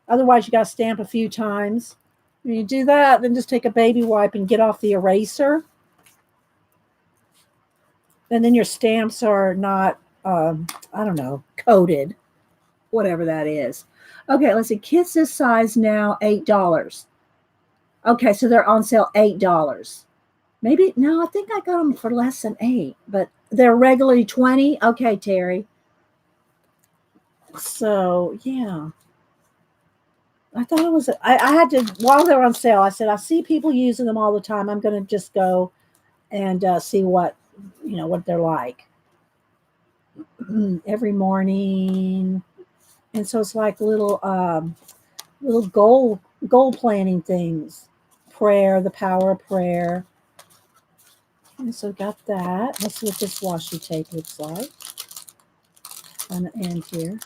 Otherwise, you got to stamp a few times. When you do that, then just take a baby wipe and get off the eraser. And then your stamps are not I don't know, coated, whatever that is. Okay, let's see. Kids this size now, $8. Okay, so they're on sale $8. Maybe no, I think I got them for less than 8, but they're regularly 20. Okay, Terry. So yeah, I thought it was. I had to while they're on sale. I said I see people using them all the time. I'm going to just go and see what what they're like every morning. And so it's like little goal planning things. Prayer, the power of prayer. And so got that. Let's see what this washi tape looks like on the end here.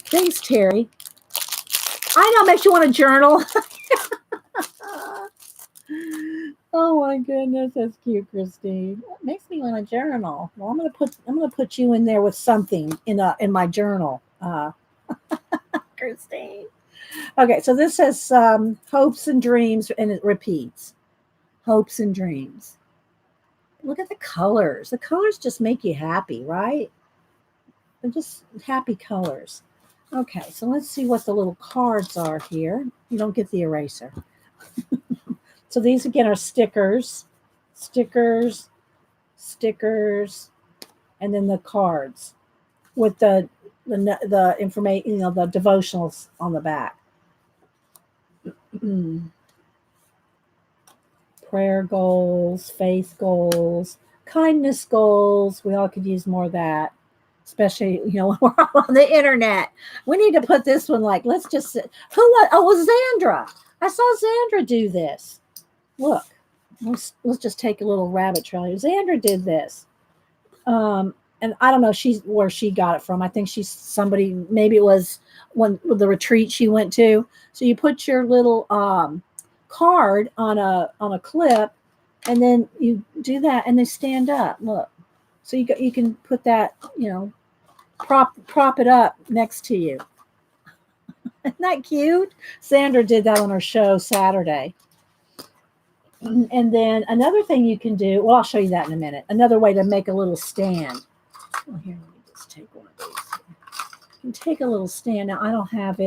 Thanks, Terry. I know, makes you want to journal. Oh my goodness, that's cute, Christine. It makes me want to journal. Well, I'm gonna put you in there with something in my journal, Christine. Okay, so this says hopes and dreams, and it repeats hopes and dreams. Look at the colors. The colors just make you happy, right? They're just happy colors. Okay, so let's see what the little cards are here. You don't get the eraser. So these again are stickers, stickers, stickers, and then the cards with the information, the devotionals on the back. Prayer goals, faith goals, kindness goals. We all could use more of that, especially when we're all on the internet. We need to put this one like let's just who was oh it was Zandra. I saw Zandra do this. Look, let's just take a little rabbit trail here. Zandra did this. And I don't know where she got it from. I think she's somebody, maybe it was the retreat she went to. So you put your little card on a clip, and then you do that, and they stand up. Look, so you can put that, prop it up next to you. Isn't that cute? Sandra did that on her show Saturday. And then another thing you can do, well, I'll show you that in a minute. Another way to make a little stand. Well, here, let me just take one of these. You can take a little stand. Now, I don't have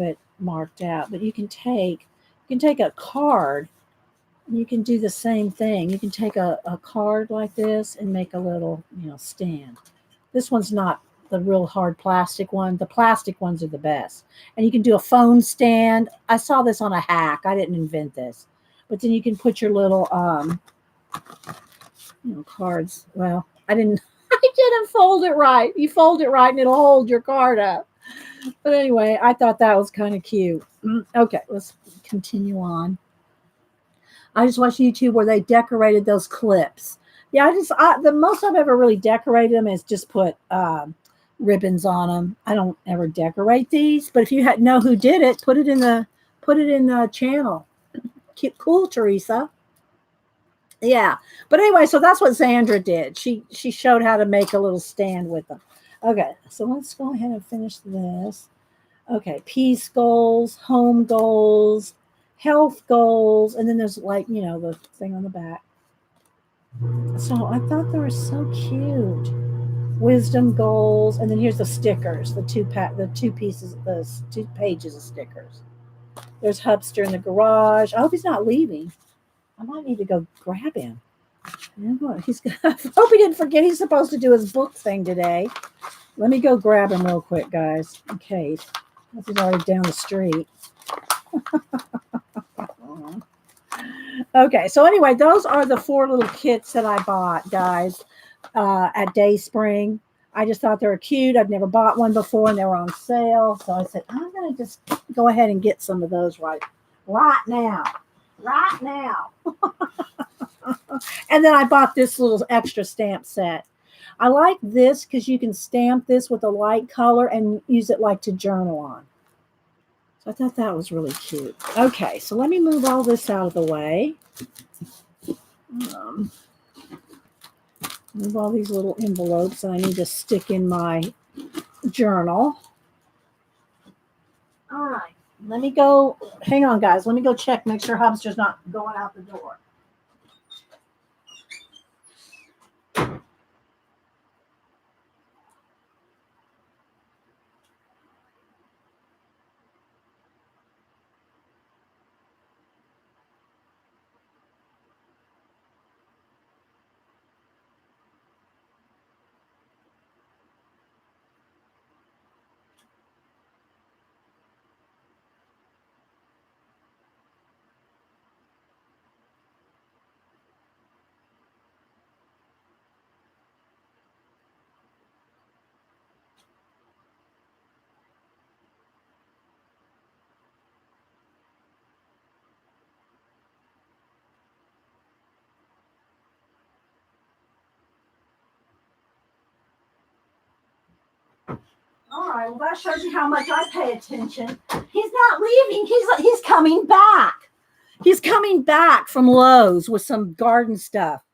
it marked out, but you can take a card. And you can do the same thing. You can take a card like this and make a little, stand. This one's not the real hard plastic one. The plastic ones are the best. And you can do a phone stand. I saw this on a hack. I didn't invent this. But then you can put your little cards. Well, I didn't fold it right. You fold it right and it'll hold your card up. But anyway, I thought that was kind of cute. Okay, let's continue on. I just watched YouTube where they decorated those clips. Yeah, the most I've ever really decorated them is just put ribbons on them. I don't ever decorate these, but if you know who did it, put it in the channel. Cool, Teresa. Yeah, but anyway, so that's what Zandra did. She showed how to make a little stand with them. Okay, so let's go ahead and finish this. Okay, peace goals, home goals, health goals, and then there's the thing on the back. So I thought they were so cute. Wisdom goals, and then here's the stickers, the two pieces, the 2 pages of stickers. There's Hubster in the garage. I hope he's not leaving. I might need to go grab him. I hope he didn't forget he's supposed to do his book thing today. Let me go grab him real quick, guys, in case. He's already down the street. Okay, so anyway, those are the 4 little kits that I bought, guys, at Dayspring. I just thought they were cute. I've never bought one before, and they were on sale. So I said, I'm going to just go ahead and get some of those right now. Right now. And then I bought this little extra stamp set. I like this because you can stamp this with a light color and use it like to journal on. So I thought that was really cute. Okay, so let me move all this out of the way. Move all these little envelopes that I need to stick in my journal. All right, let me go. Hang on, guys. Let me go check, make sure Hubster's not going out the door. All right, well, that shows you how much I pay attention. He's not leaving. He's coming back. He's coming back from Lowe's with some garden stuff.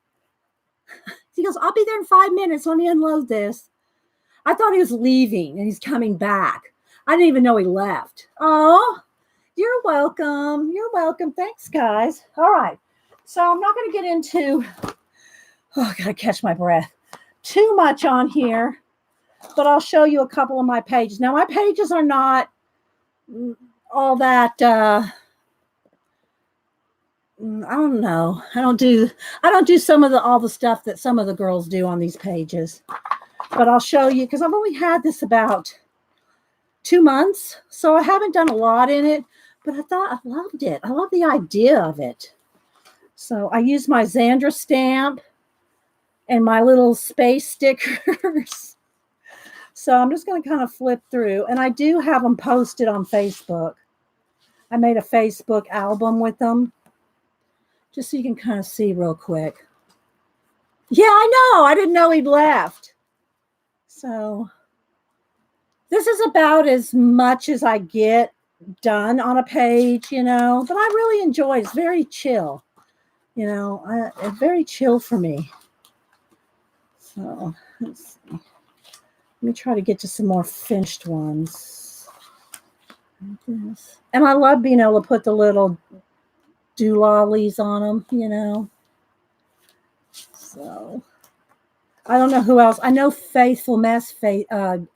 He goes, I'll be there in 5 minutes. Let me unload this. I thought he was leaving and he's coming back. I didn't even know he left. Oh, you're welcome. You're welcome. Thanks, guys. All right. So I'm not going to get into, I got to catch my breath, too much on here, but I'll show you a couple of my pages. Now, my pages are not all that, I don't know. I don't do all the stuff that some of the girls do on these pages. But I'll show you, because I've only had this about 2 months, so I haven't done a lot in it, but I thought I loved it. I love the idea of it. So I use my Xandra stamp and my little space stickers. So I'm just going to kind of flip through, and I do have them posted on Facebook. I made a Facebook album with them, just so you can kind of see real quick. Yeah, I know. I didn't know he'd left. So this is about as much as I get done on a page, but I really enjoy it. It's very chill, it's very chill for me. So let's see. Let me try to get to some more finished ones. And I love being able to put the little doolollies on them, So I don't know who else. I know Faithful Mess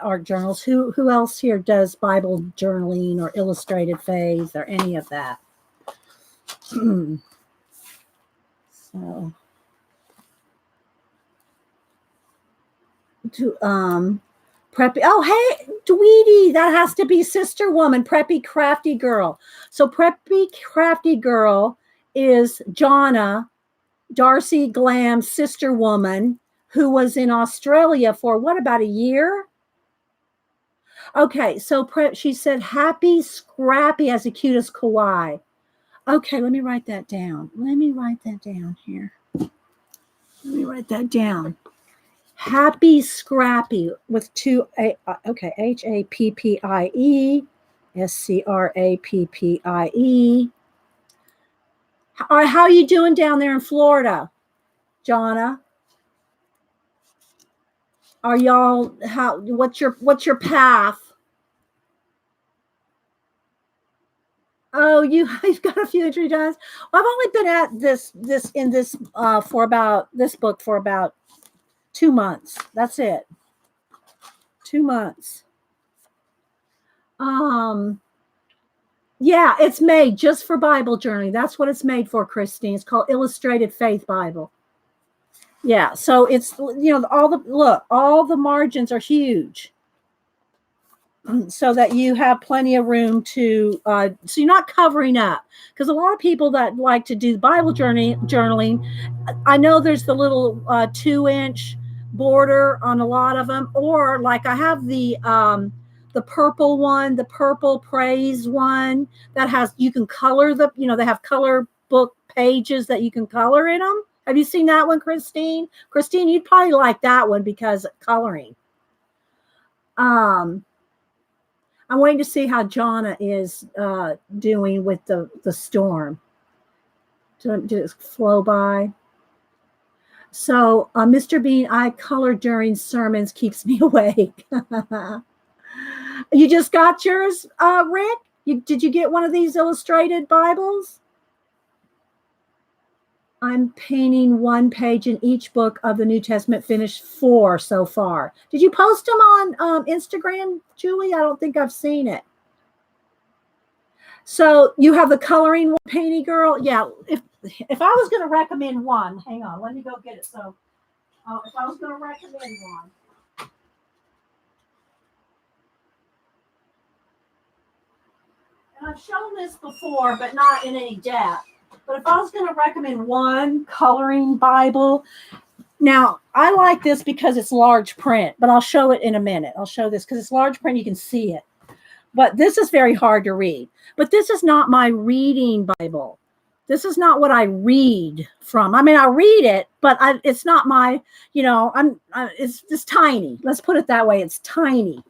art journals. Who else here does Bible journaling or illustrated faith or any of that? So Preppy. Oh, hey, Dweety, that has to be Sister Woman, Preppy Crafty Girl. So Preppy Crafty Girl is Jonna, Darcy Glam's sister woman, who was in Australia for about a year? Okay, so she said, happy Scrappy as the cutest kawaii. Okay, let me write that down. Let me write that down here. Let me write that down. Happy Scrappy with two A. Okay, HAPPIE, SCRAPPIE. How are you doing down there in Florida, Jonna? Are y'all what's your path? Oh, you've got a few entry times. Well, I've only been at this book for about 2 months. That's it. 2 months. Yeah, it's made just for Bible journaling. That's what it's made for, Christine. It's called Illustrated Faith Bible. Yeah, so it's all the margins are huge, so that you have plenty of room to so you're not covering up, because a lot of people that like to do Bible journaling, I know there's the little 2-inch border on a lot of them, or like I have the purple one, the purple praise one that has, you can color they have color book pages that you can color in them. Have you seen that one, Christine? Christine, you'd probably like that one because coloring. I'm waiting to see how Jonna is doing with the storm. Just flow by. So, Mr. Bean, I color during sermons, keeps me awake. You just got yours, Rick? Did you get one of these illustrated Bibles? I'm painting 1 page in each book of the New Testament, finished 4 so far. Did you post them on Instagram, Julie? I don't think I've seen it. So you have the coloring one, Painty Girl. Yeah, if I was going to recommend one, hang on, let me go get it. So if I was going to recommend one. And I've shown this before, but not in any depth. But if I was going to recommend one coloring Bible, now I like this because it's large print, but I'll show it in a minute. I'll show this because it's large print. You can see it. But this is very hard to read. But this is not my reading Bible. This is not what I read from. I mean, I read it, but it's not my, it's tiny. Let's put it that way. It's tiny.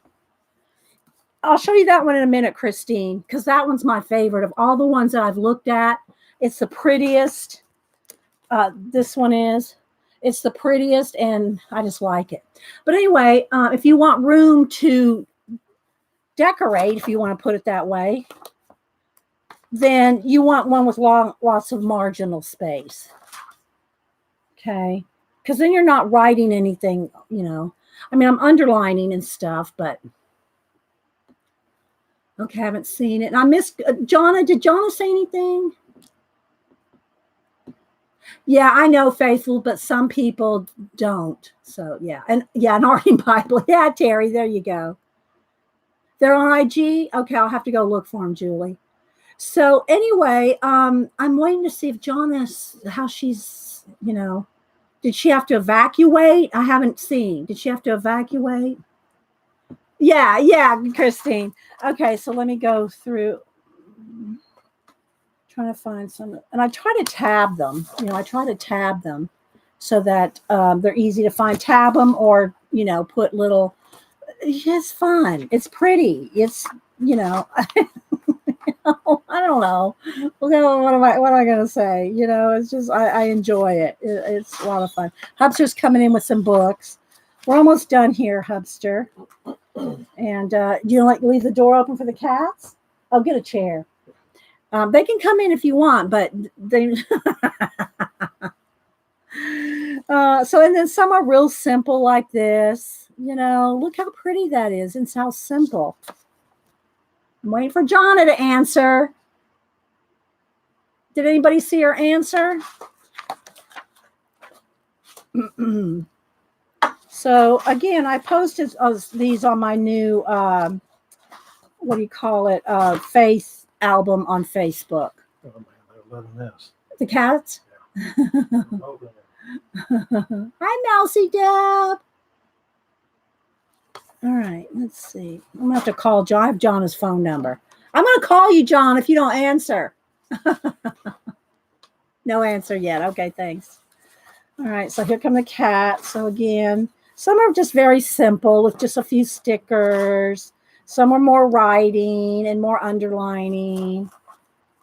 I'll show you that one in a minute, Christine, because that one's my favorite of all the ones that I've looked at. It's the prettiest. This one is. It's the prettiest, and I just like it. But anyway, if you want room to decorate, if you want to put it that way, then you want one with lots of marginal space. Okay. Because then you're not writing anything, you know. I mean, I'm underlining and stuff, but okay, I haven't seen it. And I missed Jonna. Did Jonna say anything? Yeah, I know, Faithful, but some people don't. So yeah, and yeah, an Arting Bible. Yeah, Terry, there you go. They're on IG. Okay, I'll have to go look for them, Julie. So anyway, I'm waiting to see if Jonna's how she's, you know, did she have to evacuate? I haven't seen. Did she have to evacuate? Yeah, Christine. Okay, so let me go through. Trying to find some, and I try to tab them. You know, I try to tab them so that they're easy to find. Tab them, or you know, put little. It's fun. It's pretty. It's you know, I don't know. What am I going to say? You know, it's just I enjoy it. It's a lot of fun. Hubster's coming in with some books. We're almost done here, Hubster. And do you like leave the door open for the cats? I'll get a chair. They can come in if you want, but they. So and then some are real simple like this. You know, look how pretty that is and how simple. I'm waiting for Jonna to answer. Did anybody see her answer? So again, I posted these on my new what do you call it? Faith album on Facebook. Oh man, they're loving this. The cats? Yeah. Hi, Mousy Deb. All right, let's see. I'm gonna have to call John. I have Jonna's phone number. I'm gonna call you, John, if you don't answer. No answer yet. Okay, thanks. All right, so here come the cats. So again, some are just very simple with just a few stickers. Some are more writing and more underlining.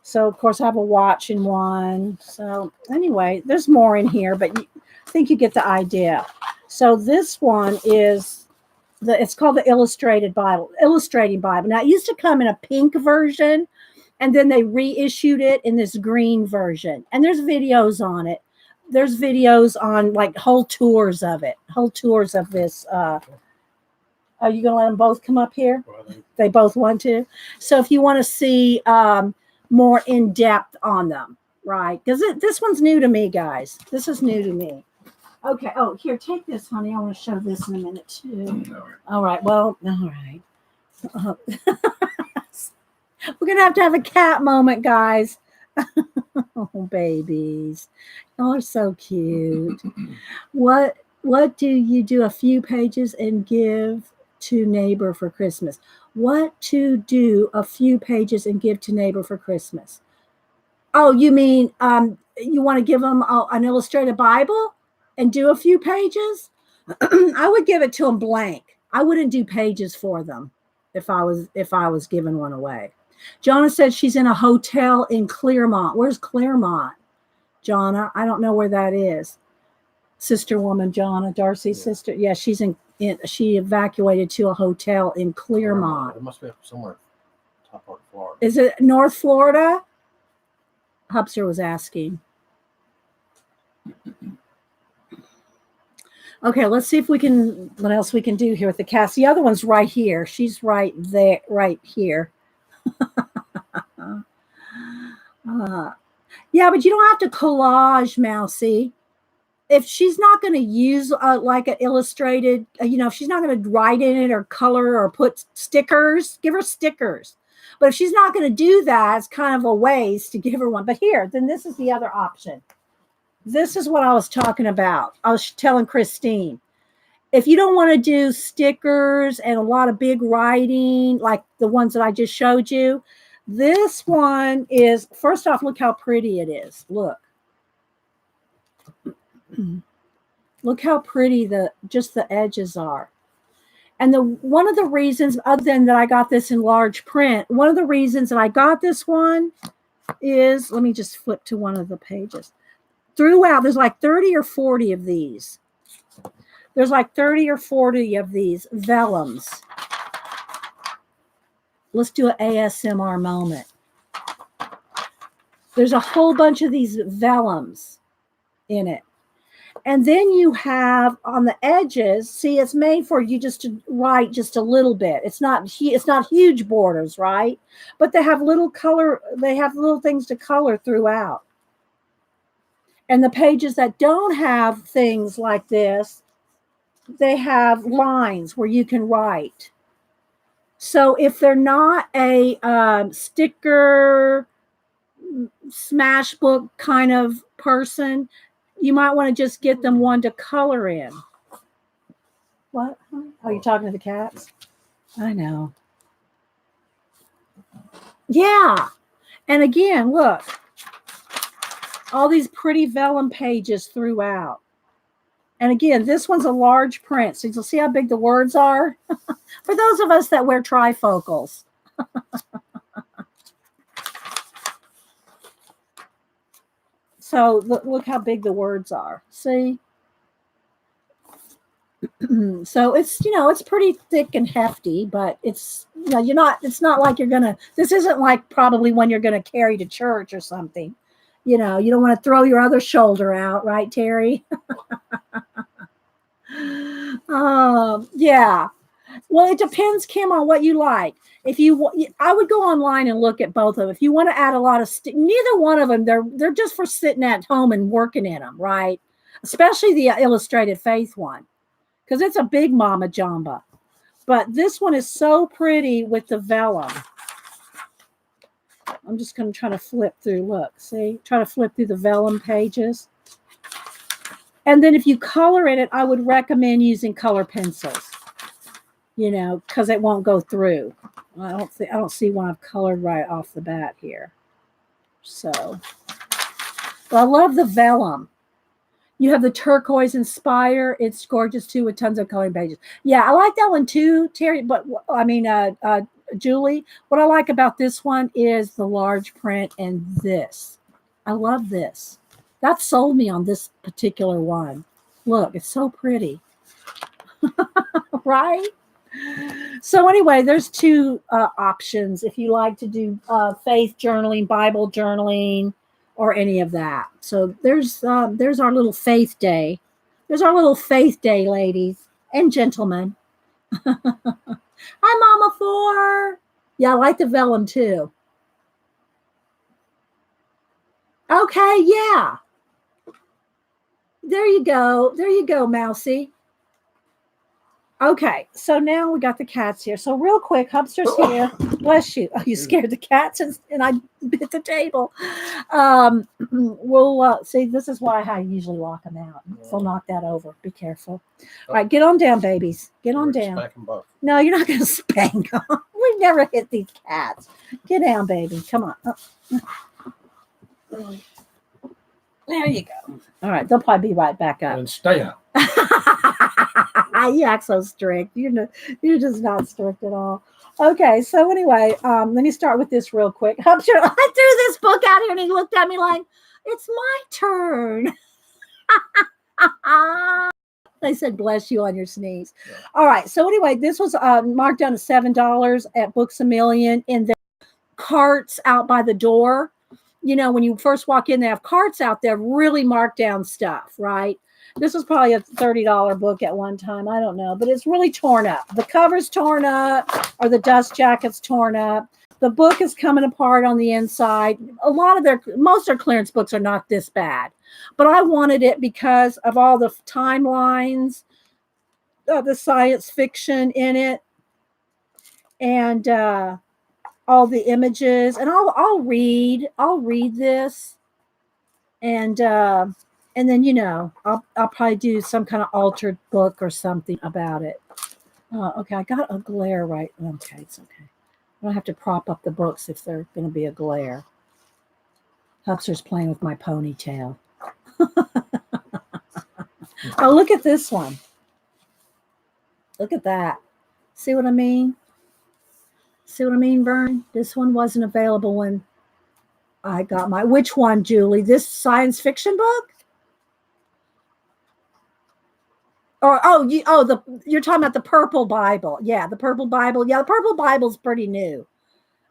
So of course I have a watch in one. So anyway, there's more in here, but I think you get the idea. So this one is it's called the Illustrating Bible. Now it used to come in a pink version, and then they reissued it in this green version. And there's videos on it. There's videos on like whole tours of it, whole tours of this. Are you going to let them both come up here? They both want to. So if you want to see more in depth on them, right? Because this one's new to me, guys. This is new to me. Okay. Oh, here, take this, honey. I want to show this in a minute too. All right. Well, all right. We're going to have a cat moment, guys. Oh, babies. Y'all are so cute. What do you do a few pages and give to neighbor for Christmas? What to do a few pages and give to neighbor for Christmas? Oh, you mean you want to give them an illustrated Bible and do a few pages? I would give it to them blank. I wouldn't do pages for them if I was giving one away. Jonna said she's in a hotel in Claremont. Where's Claremont, Jonna? I don't know where that is. Sister woman, Jonna, Darcy's sister. Yeah, she's she evacuated to a hotel in Claremont. It must be somewhere top part of Florida. Is it North Florida? Hubster was asking. Okay, let's see if we can, what else we can do here with the cast. The other one's right here. She's right there, right here. Yeah, but you don't have to collage, Mousy. If she's not going to use like an illustrated, if she's not going to write in it or color or put stickers, give her stickers. But if she's not going to do that, it's kind of a waste to give her one. But here, then this is the other option. This is what I was talking about. I was telling Christine. If you don't want to do stickers and a lot of big writing, like the ones that I just showed you, this one is, first off, look how pretty it is. Look. Look how pretty just the edges are. And one of the reasons, other than that I got this in large print, one of the reasons that I got this one is, let me just flip to one of the pages. Throughout, there's like 30 or 40 of these. There's like 30 or 40 of these vellums. Let's do an ASMR moment. There's a whole bunch of these vellums in it. And then you have on the edges, see, it's made for you just to write just a little bit. It's not huge borders, right? But they have little things to color throughout. And the pages that don't have things like this, they have lines where you can write. So if they're not a sticker smash book kind of person, you might want to just get them one to color in. What? Are you talking to the cats? I know. Yeah. And again, look. All these pretty vellum pages throughout. And again, this one's a large print. So you'll see how big the words are. For those of us that wear trifocals. So look how big the words are. See? So it's pretty thick and hefty, but it's not like you're gonna, this isn't like probably one you're gonna carry to church or something. You don't want to throw your other shoulder out, right, Terry? Yeah. Well, it depends, Kim, on what you like. I would go online and look at both of them. If you want to add a lot of, neither one of them, they're just for sitting at home and working in them, right? Especially the Illustrated Faith one, because it's a big mama jamba. But this one is so pretty with the vellum. I'm just going to try to flip through. Look, see? Try to flip through the vellum pages. And then if you color in it, I would recommend using color pencils, because it won't go through. I don't see one I've colored right off the bat here. So, but I love the vellum. You have the turquoise Inspire. It's gorgeous too, with tons of coloring pages. Yeah, I like that one too, Terry. But Julie, what I like about this one is the large print and this. I love this. That sold me on this particular one. Look, it's so pretty. Right? So anyway, there's two options if you like to do faith journaling, Bible journaling, or any of that. So there's our little faith day. There's our little faith day, ladies and gentlemen. Hi, Mama Four. Yeah, I like the vellum too. Okay, yeah. There you go. There you go, Mousy. Okay, so now we got the cats here. So real quick, Hubster's here. Bless you. Oh, you scared the cats and I bit the table. We'll see. This is why I usually lock them out. So knock that over. Be careful. All right, get on down, babies. Get on down. Spank them both. No, you're not going to spank them. We've never hit these cats. Get down, baby. Come on. Oh. There you go. All right, they'll probably be right back up. And stay out. You act so strict. You're just not strict at all. Okay, so anyway, let me start with this real quick. I'm sure I threw this book out here and he looked at me like, it's my turn. They said, bless you on your sneeze. Yeah. All right, so anyway, this was marked down to $7 at Books A Million in the carts out by the door. When you first walk in, they have carts out there, really marked down stuff, right? This was probably a $30 book at one time. I don't know, but it's really torn up. The cover's torn up, or the dust jacket's torn up. The book is coming apart on the inside. Most of their clearance books are not this bad, but I wanted it because of all the timelines, the science fiction in it, and all the images. And I'll read this, and then I'll probably do some kind of altered book or something about it. Okay, I got a glare right. Okay, it's okay. I don't have to prop up the books if they're going to be a glare. Hubster's playing with my ponytail. Oh, look at this one. Look at that. See what I mean? See what I mean, Vern? This one wasn't available when I got my. Which one, Julie? This science fiction book? Or you're talking about the Purple Bible. Yeah, the Purple Bible. Yeah, the Purple Bible's pretty new.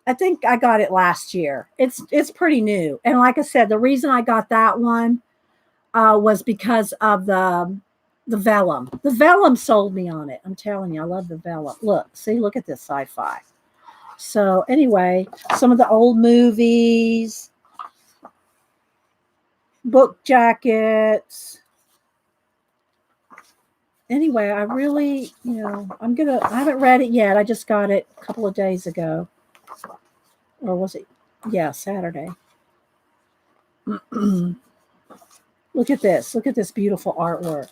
I think I got it last year. It's pretty new. And like I said, the reason I got that one was because of the vellum. The vellum sold me on it. I'm telling you, I love the vellum. Look at this sci-fi. So anyway, some of the old movies, book jackets. Anyway, I really, I haven't read it yet. I just got it a couple of days ago. Or was it? Yeah, Saturday. Look at this. Look at this beautiful artwork.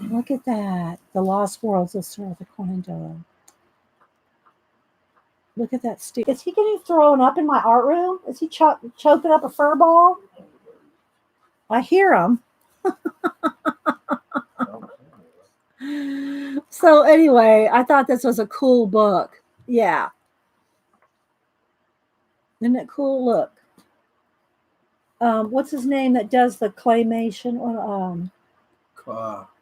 Look at that. The Lost Worlds of Sir Arthur Conan Doyle. Look at that. Is he getting thrown up in my art room? Is he choking up a fur ball? I hear him. So anyway, I thought this was a cool book. Yeah. Isn't it cool? Look. What's his name that does the claymation?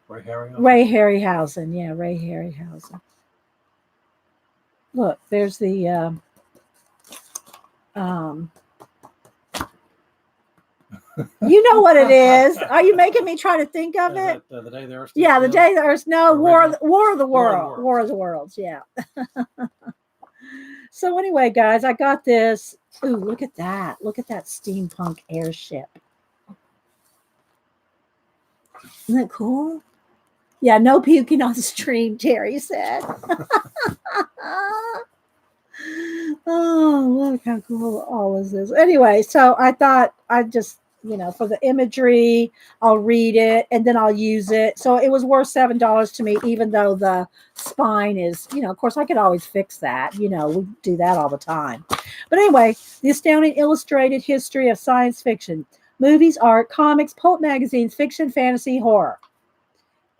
Ray Harryhausen. Ray Harryhausen. Yeah, Ray Harryhausen. Look, there's the you know what it is. Are you making me try to think of it? The Day the Earth. Yeah, The Day the Earth. No, War of the World. War of the Worlds. Yeah. So anyway, guys, I got this. Ooh, look at that. Look at that steampunk airship. Isn't that cool? Yeah, no puking on the stream, Terry said. Oh, look how cool all this is. Anyway, so I thought I'd just, for the imagery, I'll read it and then I'll use it. So it was worth $7 to me, even though the spine is, of course I could always fix that. We do that all the time. But anyway, the astounding illustrated history of science fiction, movies, art, comics, pulp magazines, fiction, fantasy, horror.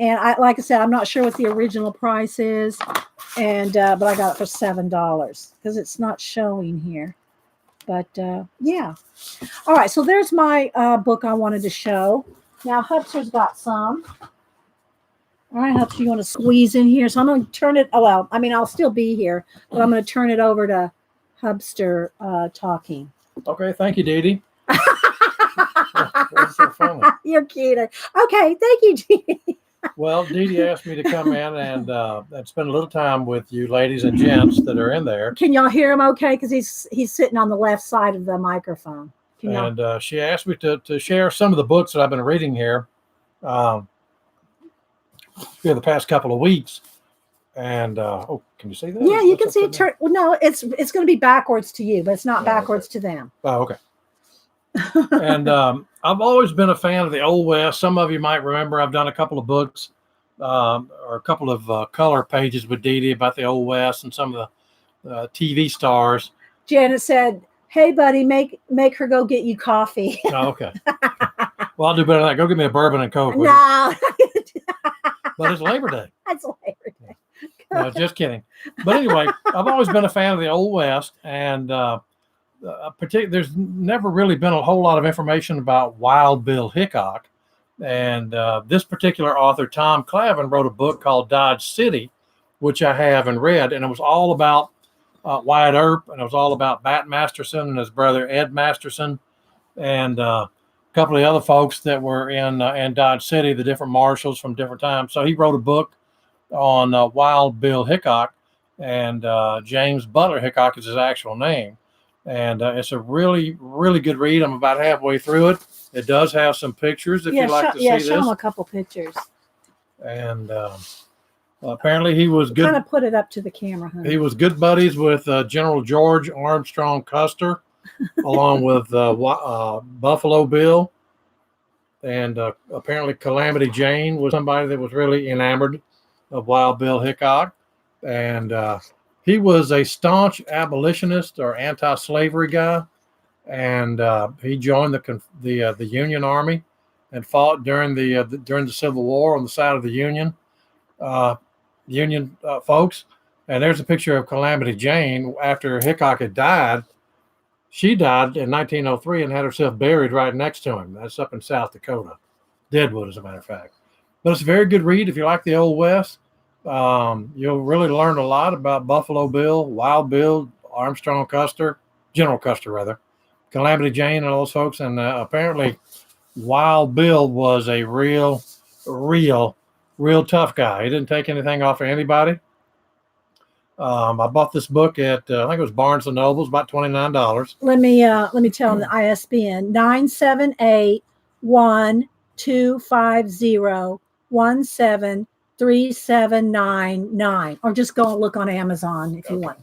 And like I said, I'm not sure what the original price is, but I got it for $7 because it's not showing here. But yeah. All right, so there's my book I wanted to show. Now Hubster's got some. All right, Hubster, you want to squeeze in here? So I'm going to turn it. Oh well, I'll still be here, but I'm going to turn it over to Hubster talking. Okay, thank you, Dee Dee. That's so funny. You're cute. Okay, thank you, Dee. Well, Dee Dee asked me to come in and spend a little time with you ladies and gents that are in there. Can y'all hear him okay? Because he's sitting on the left side of the microphone. And she asked me to share some of the books that I've been reading here the past couple of weeks. And can you see that? Yeah, you can see it turn. Well, no, it's going to be backwards to you, but it's not backwards to them. Oh, okay. And I've always been a fan of the Old West. Some of you might remember I've done a couple of books or a couple of color pages with Dee Dee about the Old West and some of the TV stars. Janet said, "Hey, buddy, make her go get you coffee." Oh, okay. Well, I'll do better than that. Go get me a bourbon and Coke. No. But it's Labor Day. That's Labor Day. No, just kidding. But anyway, I've always been a fan of the Old West, and there's never really been a whole lot of information about Wild Bill Hickok. And this particular author, Tom Clavin, wrote a book called Dodge City, which I have and read, and it was all about Wyatt Earp, and it was all about Bat Masterson and his brother Ed Masterson, and a couple of the other folks that were in Dodge City, the different marshals from different times. So he wrote a book on Wild Bill Hickok, and James Butler Hickok is his actual name. And it's a really, really good read. I'm about halfway through it. It does have some pictures if you'd like to see this. Yeah, show them a couple pictures. And apparently he was good. Kind of put it up to the camera, honey. He was good buddies with General George Armstrong Custer, along with Buffalo Bill. And apparently Calamity Jane was somebody that was really enamored of Wild Bill Hickok. And he was a staunch abolitionist or anti-slavery guy. And he joined the Union Army and fought during the Civil War on the side of the Union folks. And there's a picture of Calamity Jane after Hickok had died. She died in 1903 and had herself buried right next to him. That's up in South Dakota, Deadwood, as a matter of fact. But it's a very good read if you like the Old West. You'll really learn a lot about Buffalo Bill, Wild Bill, Armstrong Custer, General Custer rather, Calamity Jane, and all those folks. And apparently, Wild Bill was a real tough guy. He didn't take anything off of anybody. I bought this book at I think it was Barnes and Nobles, about $29. Let me tell them the ISBN 978-1250-173799, or just go and look on Amazon if you want.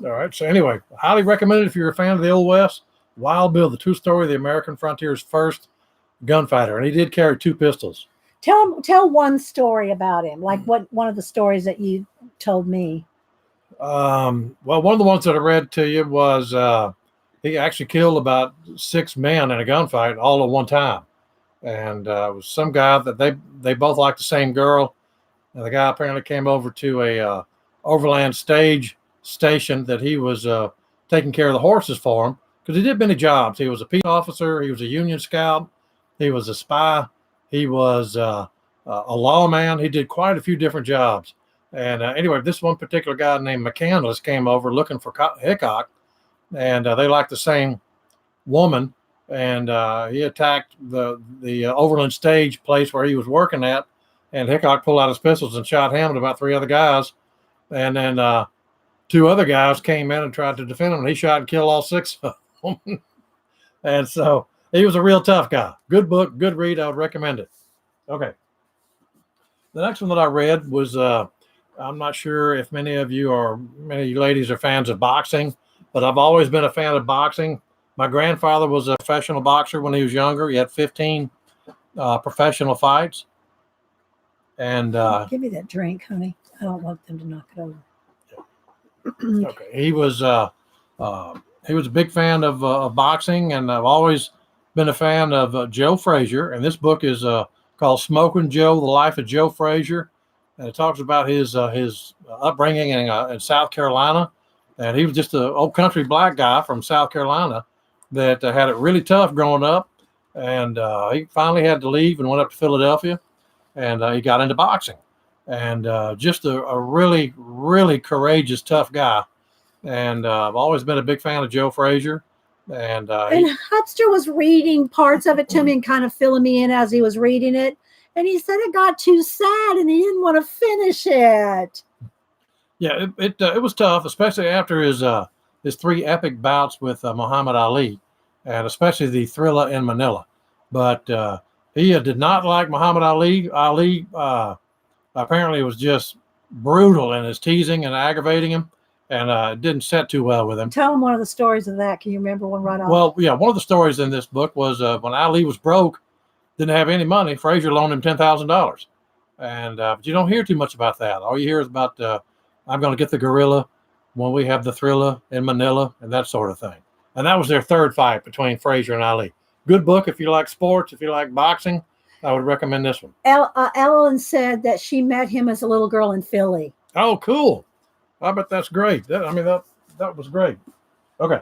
All right. So anyway, highly recommended if you're a fan of the Old West. Wild Bill, the true story of the American frontier's first gunfighter, and he did carry 2 pistols. Tell one story about him, like what one of the stories that you told me. Well, one of the ones that I read to you was he actually killed about 6 men in a gunfight all at one time, and it was some guy that they both liked the same girl, and the guy apparently came over to a overland stage station that he was taking care of the horses for him because he did many jobs. He was a peace officer, he was a Union scout, he was a spy, he was a lawman. He did quite a few different jobs. And anyway, this one particular guy named McCandless came over looking for Hickok, and they liked the same woman. And he attacked the overland stage place where he was working at, and Hickok pulled out his pistols and shot him and about 3 other guys. And then 2 other guys came in and tried to defend him, and he shot and killed all 6 of them. And so he was a real tough guy. Good book, good read. I would recommend it. Okay. The next one that I read was I'm not sure if many of you ladies are fans of boxing, but I've always been a fan of boxing. My grandfather was a professional boxer when he was younger. He had 15 professional fights. And give me that drink, honey. I don't want them to knock it over. Okay. He was a big fan of boxing, and I've always been a fan of Joe Frazier. And this book is called Smoking Joe: The Life of Joe Frazier. And it talks about his upbringing in South Carolina. And he was just an old country black guy from South Carolina that had it really tough growing up. And he finally had to leave and went up to Philadelphia. And he got into boxing. And just a really, really courageous, tough guy. And I've always been a big fan of Joe Frazier. And Hubster was reading parts of it to me and kind of filling me in as he was reading it. And he said it got too sad and he didn't want to finish it. Yeah, it was tough, especially after his 3 epic bouts with Muhammad Ali, and especially the Thrilla in Manila. But he did not like Muhammad Ali. Ali apparently was just brutal in his teasing and aggravating him, and it didn't set too well with him. Tell him one of the stories of that. Can you remember one right off? Well, yeah, one of the stories in this book was when Ali was broke, didn't have any money, Frazier loaned him $10,000. And but you don't hear too much about that. All you hear is about I'm going to get the gorilla when we have the Thrilla in Manila and that sort of thing. And that was their 3rd fight between Frazier and Ali. Good book if you like sports, if you like boxing. I would recommend this one. Ellen said that she met him as a little girl in Philly. Oh, cool. I bet that's great. That was great. Okay.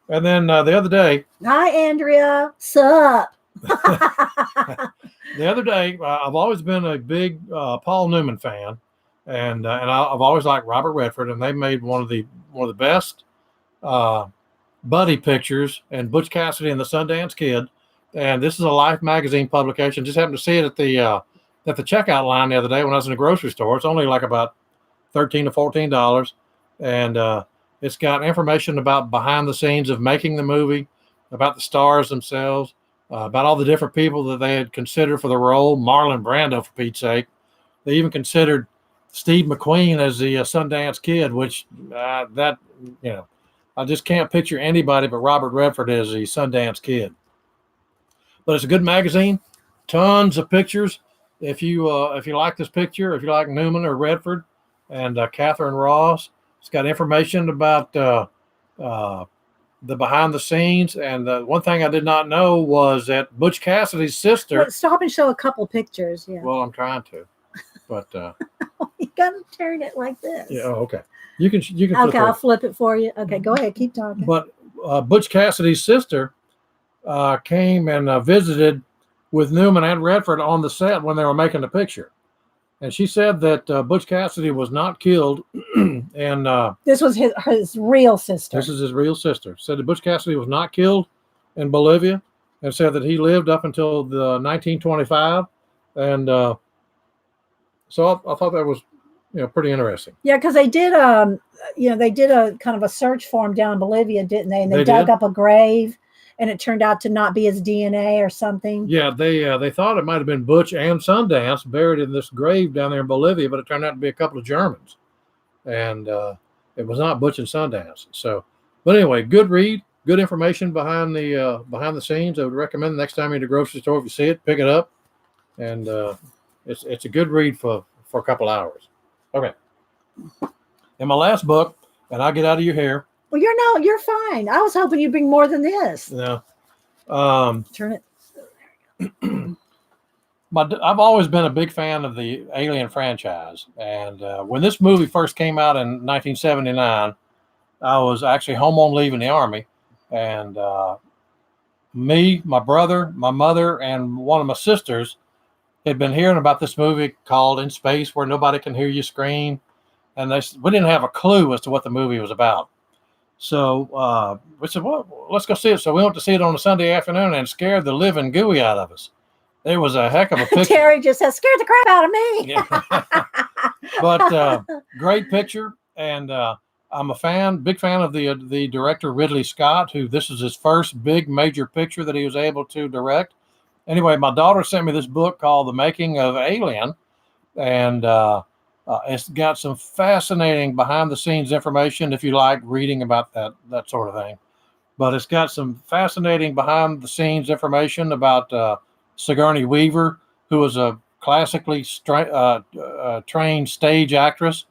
And then the other day. Hi, Andrea. Sup? The other day, I've always been a big Paul Newman fan, and I've always liked Robert Redford, and they made one of the best buddy pictures, and Butch Cassidy and the Sundance Kid. And this is a Life magazine publication. Just happened to see it at the checkout line the other day when I was in the grocery store. It's only like about $13 to $14, and it's got information about behind the scenes of making the movie, about the stars themselves. About all the different people that they had considered for the role. Marlon Brando, for Pete's sake. They even considered Steve McQueen as the Sundance Kid, which I just can't picture anybody but Robert Redford as the Sundance Kid. But it's a good magazine, tons of pictures. If you like this picture, if you like Newman or Redford and Catherine Ross, it's got information about the behind the scenes. And one thing I did not know was that Butch Cassidy's sister. Wait, stop and show a couple pictures. Yeah. Well, I'm trying to, but gotta turn it like this. Yeah. Oh, okay. You can flip Okay, I'll it. flip it for you. Okay, go ahead. Keep talking. But Butch Cassidy's sister came and visited with Newman and Redford on the set when they were making the picture. And she said that Butch Cassidy was not killed. And this was his real sister. this is his real sister. Said that Butch Cassidy was not killed in Bolivia, and said that he lived up until the 1925. And so I thought that was, pretty interesting. Yeah, because they did they did a kind of a search for him down in Bolivia, didn't they? And they dug up a grave, and it turned out to not be his DNA or something. Yeah, they thought it might have been Butch and Sundance buried in this grave down there in Bolivia, but it turned out to be a couple of Germans, and it was not Butch and Sundance. So, but anyway, good read, good information behind the scenes. I would recommend the next time you're in the grocery store, if you see it, pick it up, and it's a good read for a couple hours. Okay. In my last book, and I'll get out of your hair. Well, you're fine. I was hoping you'd bring more than this. No. Turn it. I've always been a big fan of the Alien franchise. And when this movie first came out in 1979, I was actually home on leave in the Army. And me, my brother, my mother, and one of my sisters had been hearing about this movie called In Space, where nobody can hear you scream. And we didn't have a clue as to what the movie was about. So we said, well, let's go see it. So we went to see it on a Sunday afternoon and scared the living gooey out of us. It was a heck of a picture. Terry just said, scared the crap out of me. Yeah. But great picture. And I'm big fan of the director Ridley Scott, who this is his first big major picture that he was able to direct. Anyway, my daughter sent me this book called The Making of Alien. And it's got some fascinating behind-the-scenes information if you like reading about that sort of thing. But it's got some fascinating behind-the-scenes information about Sigourney Weaver, who was a classically trained stage actress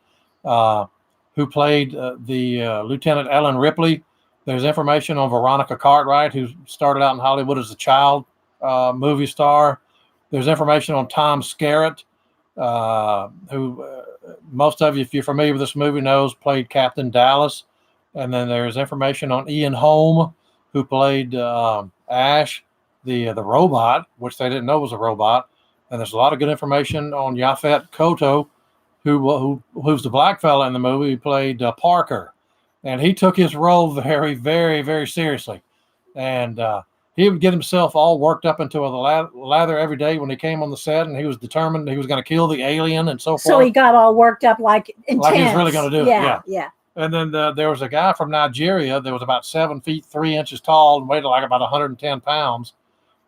who played the Lieutenant Ellen Ripley. There's information on Veronica Cartwright, who started out in Hollywood as a child movie star. There's information on Tom Skerritt, who most of you, if you're familiar with this movie, knows played Captain Dallas. And then there's information on Ian Holm, who played Ash, the robot, which they didn't know was a robot. And there's a lot of good information on Yaphet Kotto, who's the black fella in the movie, who played Parker. And he took his role very, very, very seriously. And he would get himself all worked up into a lather every day when he came on the set, and he was determined he was going to kill the alien and so forth. So he got all worked up like intense. Like he was really going to do it. Yeah. And then there was a guy from Nigeria that was about 7 feet 3 inches tall and weighed like about 110 pounds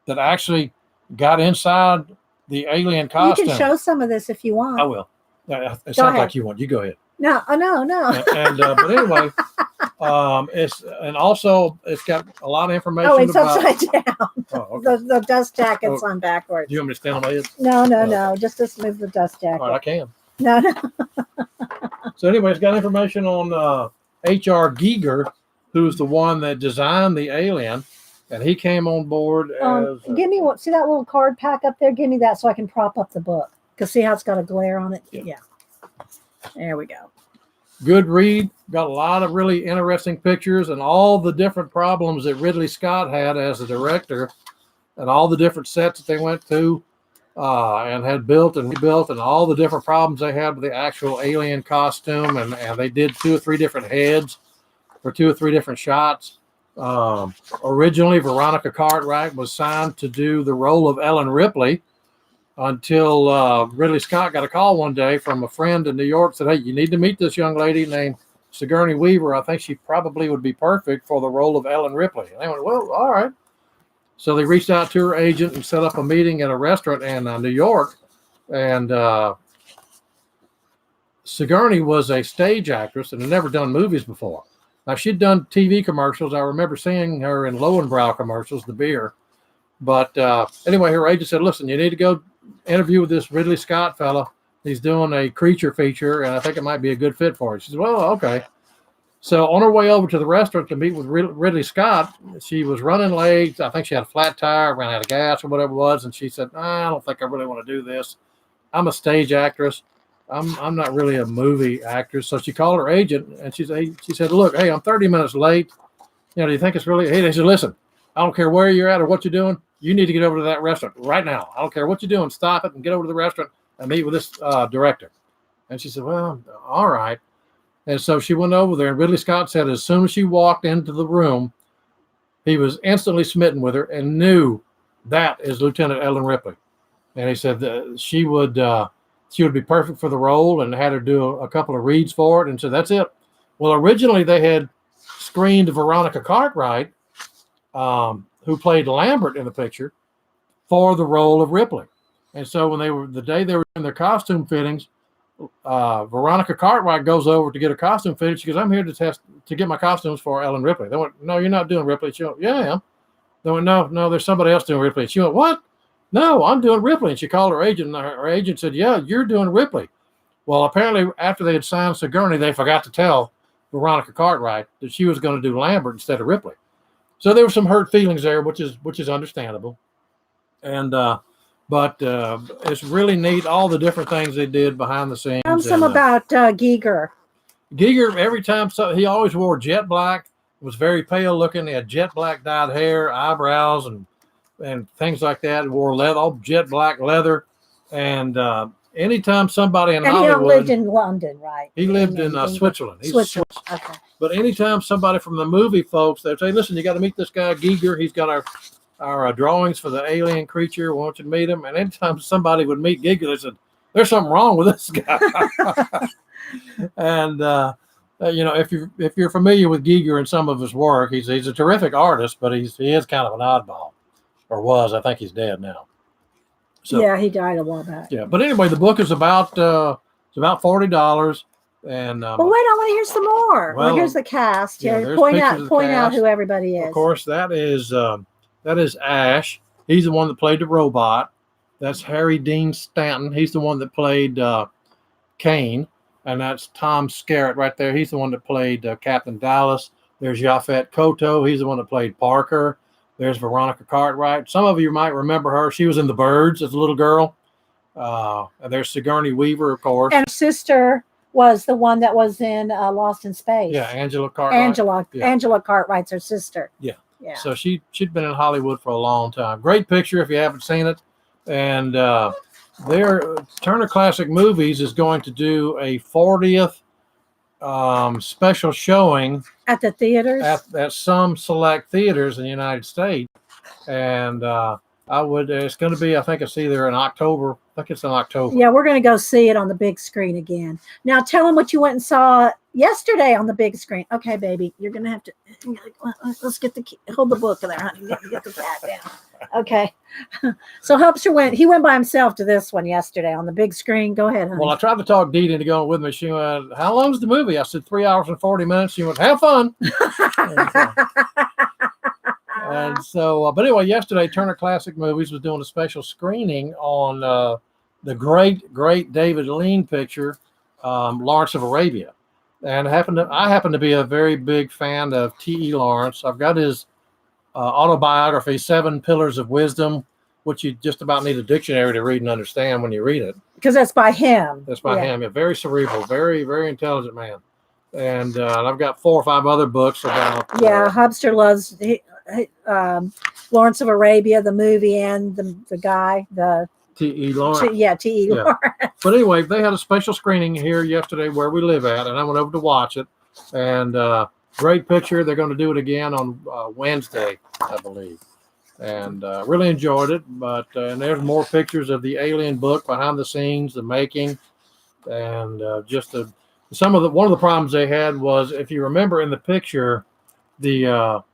that actually got inside the alien costume. You can show some of this if you want. I will. It sounds like you want. You go ahead. No. But anyway, it's got a lot of information. Oh, it's upside down. Oh, okay. The dust jacket's on backwards. Do you want me to stand on my head? No. Just move the dust jacket. All right, I can. No. So anyway, it's got information on H.R. Giger, who's the one that designed the alien, and he came on board as. Give me see that little card pack up there. Give me that so I can prop up the book. Because see how it's got a glare on it? Yeah. There we go. Good read. Got a lot of really interesting pictures and all the different problems that Ridley Scott had as a director, and all the different sets that they went to and had built and rebuilt, and all the different problems they had with the actual alien costume. And they did 2 or 3 different heads for 2 or 3 different shots. Originally, Veronica Cartwright was signed to do the role of Ellen Ripley until Ridley Scott got a call one day from a friend in New York, said, hey, you need to meet this young lady named Sigourney Weaver. I think she probably would be perfect for the role of Ellen Ripley. And they went, well, all right. So they reached out to her agent and set up a meeting at a restaurant in New York. And Sigourney was a stage actress and had never done movies before. Now, she'd done TV commercials. I remember seeing her in Lowenbrow commercials, the beer. But anyway, her agent said, listen, you need to go interview with this Ridley Scott fella. He's doing a creature feature, and I think it might be a good fit for it. She said, well, okay. So on her way over to the restaurant to meet with Ridley Scott, she was running late. I think she had a flat tire, ran out of gas or whatever it was. And she said, I don't think I really want to do this. I'm a stage actress. I'm not really a movie actress. So she called her agent and she said, look, hey, I'm 30 minutes late. Do you think it's really? Hey, they said, listen, I don't care where you're at or what you're doing. You need to get over to that restaurant right now. I don't care what you're doing. Stop it and get over to the restaurant and meet with this director. And she said, well, all right. And so she went over there, and Ridley Scott said as soon as she walked into the room, he was instantly smitten with her and knew that is Lieutenant Ellen Ripley. And he said that she would be perfect for the role, and had her do a couple of reads for it. And so that's it. Well, originally they had screened Veronica Cartwright, who played Lambert in the picture, for the role of Ripley. And so when the day they were in their costume fittings, Veronica Cartwright goes over to get her costume fitted. She goes, I'm here to get my costumes for Ellen Ripley. They went, no, you're not doing Ripley. She went, yeah, I am. They went, no, there's somebody else doing Ripley. She went, what? No, I'm doing Ripley. And she called her agent, and her agent said, yeah, you're doing Ripley. Well, apparently after they had signed Sigourney, they forgot to tell Veronica Cartwright that she was going to do Lambert instead of Ripley. So there were some hurt feelings there, which is understandable. And but it's really neat, all the different things they did behind the scenes. Tell some about Giger. Giger, every time, he always wore jet black, was very pale looking. He had jet black dyed hair, eyebrows, and things like that. He wore leather, all jet black leather. And anytime somebody in Hollywood. He lived in London, right? He lived in Switzerland. He's Switzerland. Okay. But anytime somebody from the movie folks, they'd say, listen, you got to meet this guy, Giger. He's got our drawings for the alien creature. Why don't you meet him? And anytime somebody would meet Giger, they said, there's something wrong with this guy. And, if you're familiar with Giger and some of his work, he's a terrific artist, but he is kind of an oddball, or was. I think he's dead now. So, yeah, he died a while back. Yeah, but anyway, the book is about $40. And but wait, I want to hear some more. Well, here's the cast. Yeah, point out who everybody is. Of course, that is Ash. He's the one that played the robot. That's Harry Dean Stanton. He's the one that played Kane. And that's Tom Skerritt right there. He's the one that played Captain Dallas. There's Yaphet Kotto. He's the one that played Parker. There's Veronica Cartwright. Some of you might remember her. She was in The Birds as a little girl. And there's Sigourney Weaver, of course. And her sister was the one that was in Lost in Space. Yeah, Angela Cartwright. Angela Cartwright's her sister. Yeah. So she'd been in Hollywood for a long time. Great picture if you haven't seen it. And Turner Classic Movies is going to do a 40th special showing at the theaters, at some select theaters in the United States. And it's going to be, I think it's either in October. I think it's in October. Yeah, we're going to go see it on the big screen again. Now tell them what you went and saw yesterday on the big screen. Okay, baby, you're going to have to, let's get hold the book there, honey. Get the cat down. Okay. So Hubster went by himself to this one yesterday on the big screen. Go ahead, honey. Well, I tried to talk Dee into going with me. She went, how long's the movie? I said 3 hours and 40 minutes. She went, have fun. And so, but anyway, yesterday, Turner Classic Movies was doing a special screening on the great David Lean picture, Lawrence of Arabia. And I happen to be a very big fan of T.E. Lawrence. I've got his autobiography, 7 Pillars of Wisdom, which you just about need a dictionary to read and understand when you read it. Because that's by him. That's by him. Yeah, very cerebral, very, very intelligent man. And I've got 4 or 5 other books about. Yeah, Hubster loves Lawrence of Arabia, the movie, and the guy, the T.E. Lawrence. T.E. Lawrence. But anyway, they had a special screening here yesterday where we live at, and I went over to watch it. And great picture. They're going to do it again on Wednesday, I believe. And really enjoyed it. But and there's more pictures of the Alien book behind the scenes, the making, and one of the problems they had was, if you remember in the picture, the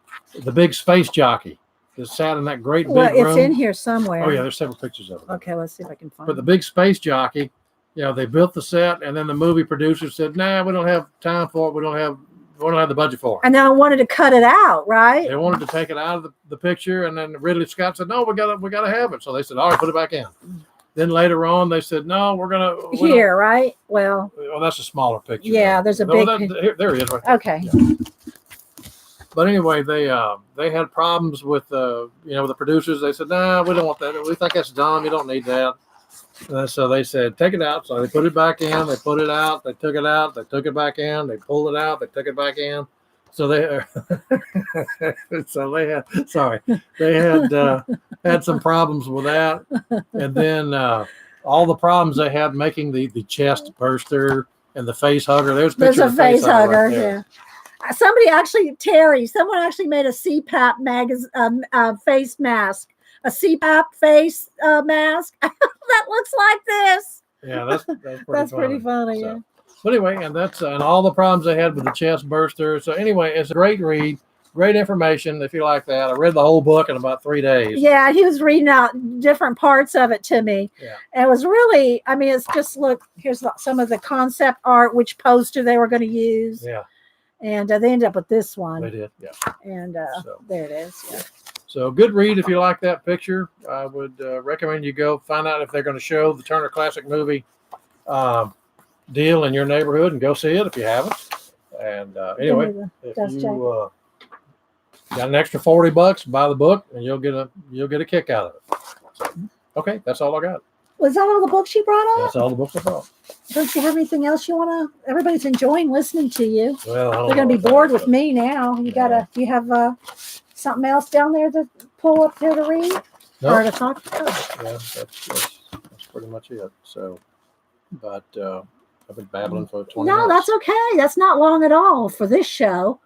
big space jockey that sat in that great big room. Well, it's in here somewhere. Oh yeah, there's several pictures of it. Okay, let's see if I can find it. But the big space jockey, they built the set, and then the movie producers said, "Nah, we don't have time for it. We don't have the budget for it." And they wanted to cut it out, right? They wanted to take it out of the picture, and then Ridley Scott said, "No, we gotta have it." So they said, "All right, put it back in." Then later on, they said, "No, we're gonna here, right?" Well, that's a smaller picture. Yeah, there's a big. There he is. Right there. Okay. Yeah. But anyway, they had problems with the producers. They said, "Nah, we don't want that. We think that's dumb. You don't need that." So they said, take it out. So they put it back in. They put it out. They took it out. They took it back in. They pulled it out. They took it back in. So they, had some problems with that, and then all the problems they had making the chest burster and the face hugger. There's a face hugger. Right there. Yeah. Somebody actually, someone actually made a CPAP face mask, a CPAP face mask that looks like this. Yeah, that's pretty funny. So, yeah. But anyway, and that's and all the problems they had with the chest burster. So anyway, it's a great read, great information if you like that. I read the whole book in about 3 days. Yeah, he was reading out different parts of it to me. Yeah. And it was really, I mean, it's just here's some of the concept art, which poster they were going to use. Yeah. And they ended up with this one. They did, yeah. And there it is. Yeah. So good read if you like that picture. I would recommend you go find out if they're going to show the Turner Classic Movie deal in your neighborhood and go see it if you haven't. And anyway, if you got an extra $40, buy the book and you'll get a kick out of it. So, okay, that's all I got. Was that all the books you brought up? That's all the books I brought. Don't you have anything else you want to? Everybody's enjoying listeing to you. Well, they're going to be bored with me now. You you have something else down there to pull up there to read or to talk about? Yeah, that's pretty much it. So, but I've been babbling for 20 minutes. No, that's okay. That's not long at all for this show.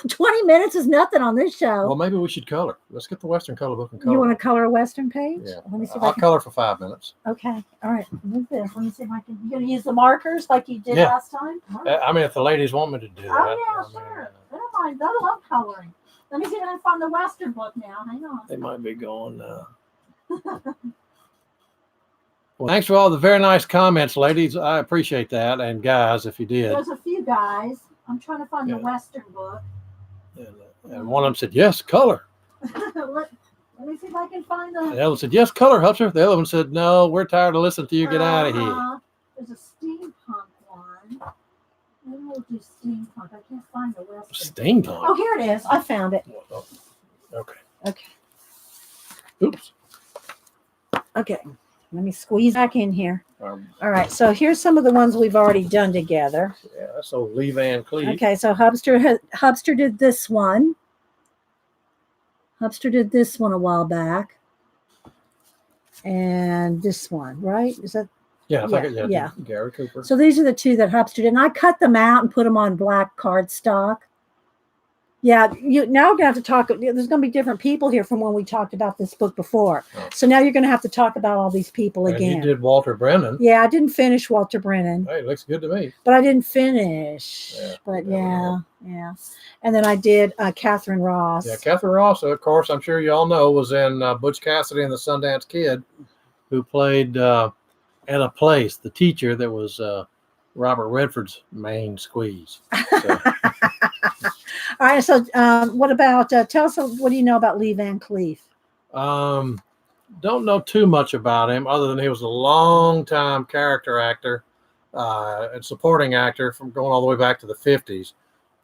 20 minutes is nothing on this show. Well, maybe we should color. Let's get the Western color book and color. You want to color a Western page? Yeah. Let me see. I'll color for 5 minutes. Okay. All right. Move this. Let me see if I can. You're going to use the markers like you did last time? Right. I mean, if the ladies want me to do that. Oh, yeah, sure. They don't mind. They love coloring. Let me see if I can find the Western book now. Hang on. They might be going. Well, thanks for all the very nice comments, ladies. I appreciate that. And guys, if you did. There's a few guys. I'm trying to find the Western book. And one of them said, yes, color. Let me see if I can find the. The other said, yes, color, Hubster. The other one said, no, we're tired of listening to you. Get out of here. There's a steampunk one. Maybe we'll do steampunk. I can't find the Western. Steampunk? Oh, here it is. I found it. Okay. Oops. Okay. Let me squeeze back in here. All right. So here's some of the ones we've already done together. Yeah, that's old Lee Van Cleef. Okay. So Hubster did this one. Hubster did this one a while back. And this one, right? Is that? Yeah, yeah. Gary Cooper. So these are the two that Hubster did. And I cut them out and put them on black cardstock. Yeah, now we're going to have to talk. There's going to be different people here from when we talked about this book before. Oh. So now you're going to have to talk about all these people again. You did Walter Brennan. Yeah, I didn't finish Walter Brennan. Hey, it looks good to me. But I didn't finish. Yeah, but yeah. And then I did Catherine Ross. Yeah, Catherine Ross, of course, I'm sure you all know, was in Butch Cassidy and the Sundance Kid, who played Ella Place, the teacher that was Robert Redford's main squeeze. So. All right. So, what about? Tell us. What do you know about Lee Van Cleef? Don't know too much about him, other than he was a long-time character actor and supporting actor from going all the way back to the 50s,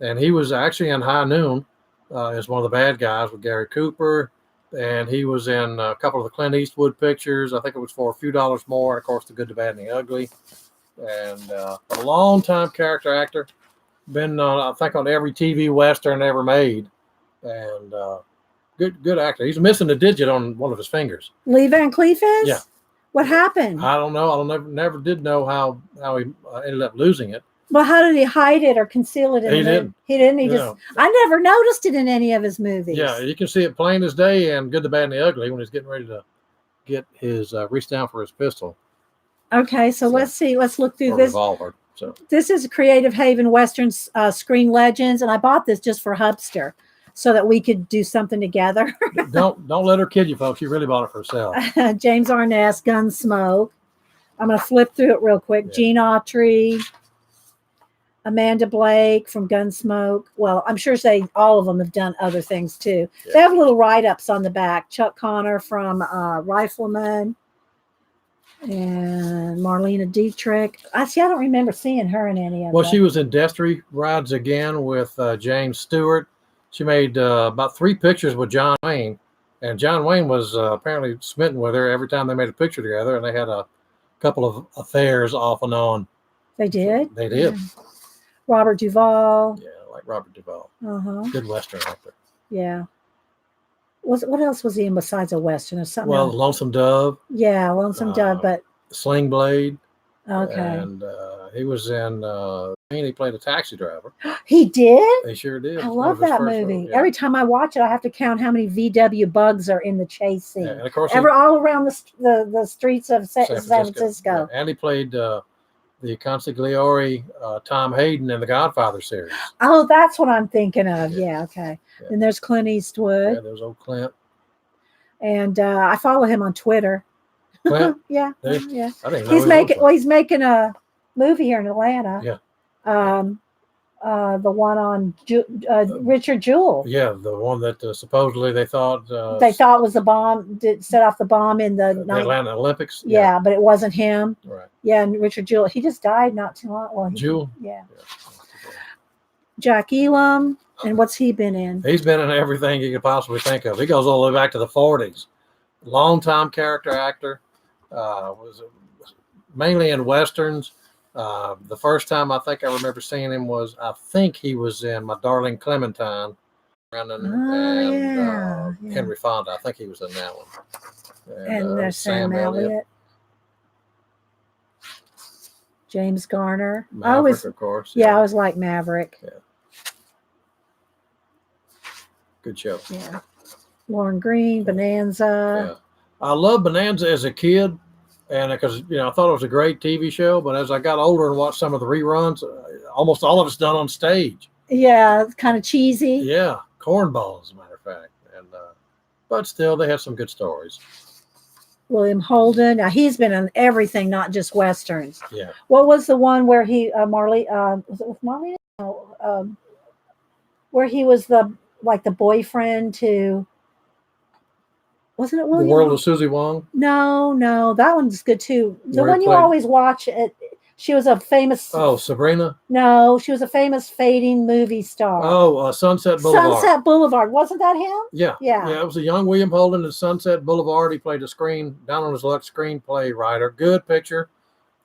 and he was actually in High Noon as one of the bad guys with Gary Cooper, and he was in a couple of the Clint Eastwood pictures. I think it was For a Few Dollars More, and of course, The Good, the Bad, and the Ugly, and a long-time character actor. Been I think on every TV Western ever made, and good actor. He's missing a digit on one of his fingers. Lee Van Cleef is? Yeah. What happened? I don't know. I never did know how he ended up losing it. Well, how did he hide it or conceal it? He didn't. He didn't. He just. I never noticed it in any of his movies. Yeah, you can see it plain as day. And Good, the Bad, and the Ugly when he's getting ready to get his reach down for his pistol. Okay, so let's see. Let's look through this. Revolver. So this is Creative Haven Western Screen Legends, and I bought this just for Hubster so that we could do something together. don't let her kid you, folks. She really bought it for herself. James Arness, Gunsmoke. I'm going to flip through it real quick. Yeah. Gene Autry, Amanda Blake from Gunsmoke. Well, I'm sure all of them have done other things too. Yeah. They have little write-ups on the back. Chuck Connor from Rifleman. And Marlena Dietrich. I don't remember seeing her in any of them. Well, she was in Destry Rides Again with James Stewart. She made about 3 pictures with John Wayne. And John Wayne was apparently smitten with her every time they made a picture together, and they had a couple of affairs off and on. They did? They did. Robert Duvall. Yeah, like Robert Duvall. Uh-huh. Good Western actor. Yeah. What else was he in besides a Western or something? Well, else? Lonesome Dove. Yeah, Lonesome Dove, but Sling Blade. okay. And he was in he played a taxi driver. He did? He sure did. I love that movie. Yeah. Every time I watch it, I have to count how many VW bugs are in the chase scene. Yeah, and of course, all around the streets of San Francisco. Yeah. And he played the consigliere Tom Hayden in the Godfather series. Oh, that's what I'm thinking of. Yeah, okay. Yeah. And there's Clint Eastwood. Yeah, there's old Clint. And I follow him on Twitter. Clint? Yeah. I didn't know he's making a movie here in Atlanta. Yeah. The one on Richard Jewell. Yeah, the one that supposedly they thought was the bomb, set off the bomb in the Atlanta Olympics. Yeah, but it wasn't him. Right. Yeah, and Richard Jewell, he just died not too long. Well, Jewell. Yeah. Jack Elam, and what's he been in? He's been in everything you could possibly think of. He goes all the way back to the 40s. Long-time character actor. Was mainly in westerns. The first time I think I remember seeing him was, I think he was in My Darling Clementine, and Henry Fonda. I think he was in that one. And there's Sam Elliott. James Garner. Maverick, of course. Yeah, I was like Maverick. Yeah. Good show. Yeah. Lauren Green, Bonanza. Yeah. I loved Bonanza as a kid, and because I thought it was a great TV show. But as I got older and watched some of the reruns, almost all of it's done on stage. Yeah, it's kind of cheesy. Yeah, cornballs, as a matter of fact. And but still, they have some good stories. William Holden. Now he's been in everything, not just westerns. Yeah. What was the one where he Marley? Was it with Marley? No, where he was the boyfriend to. Wasn't it William? The World of Susie Wong? No, that one's good too. The one you always watch. She was a famous. Oh, Sabrina? No, she was a famous fading movie star. Oh, Sunset Boulevard. Sunset Boulevard. Wasn't that him? Yeah. It was a young William Holden at Sunset Boulevard. He played down on his luck screenplay writer. Good picture.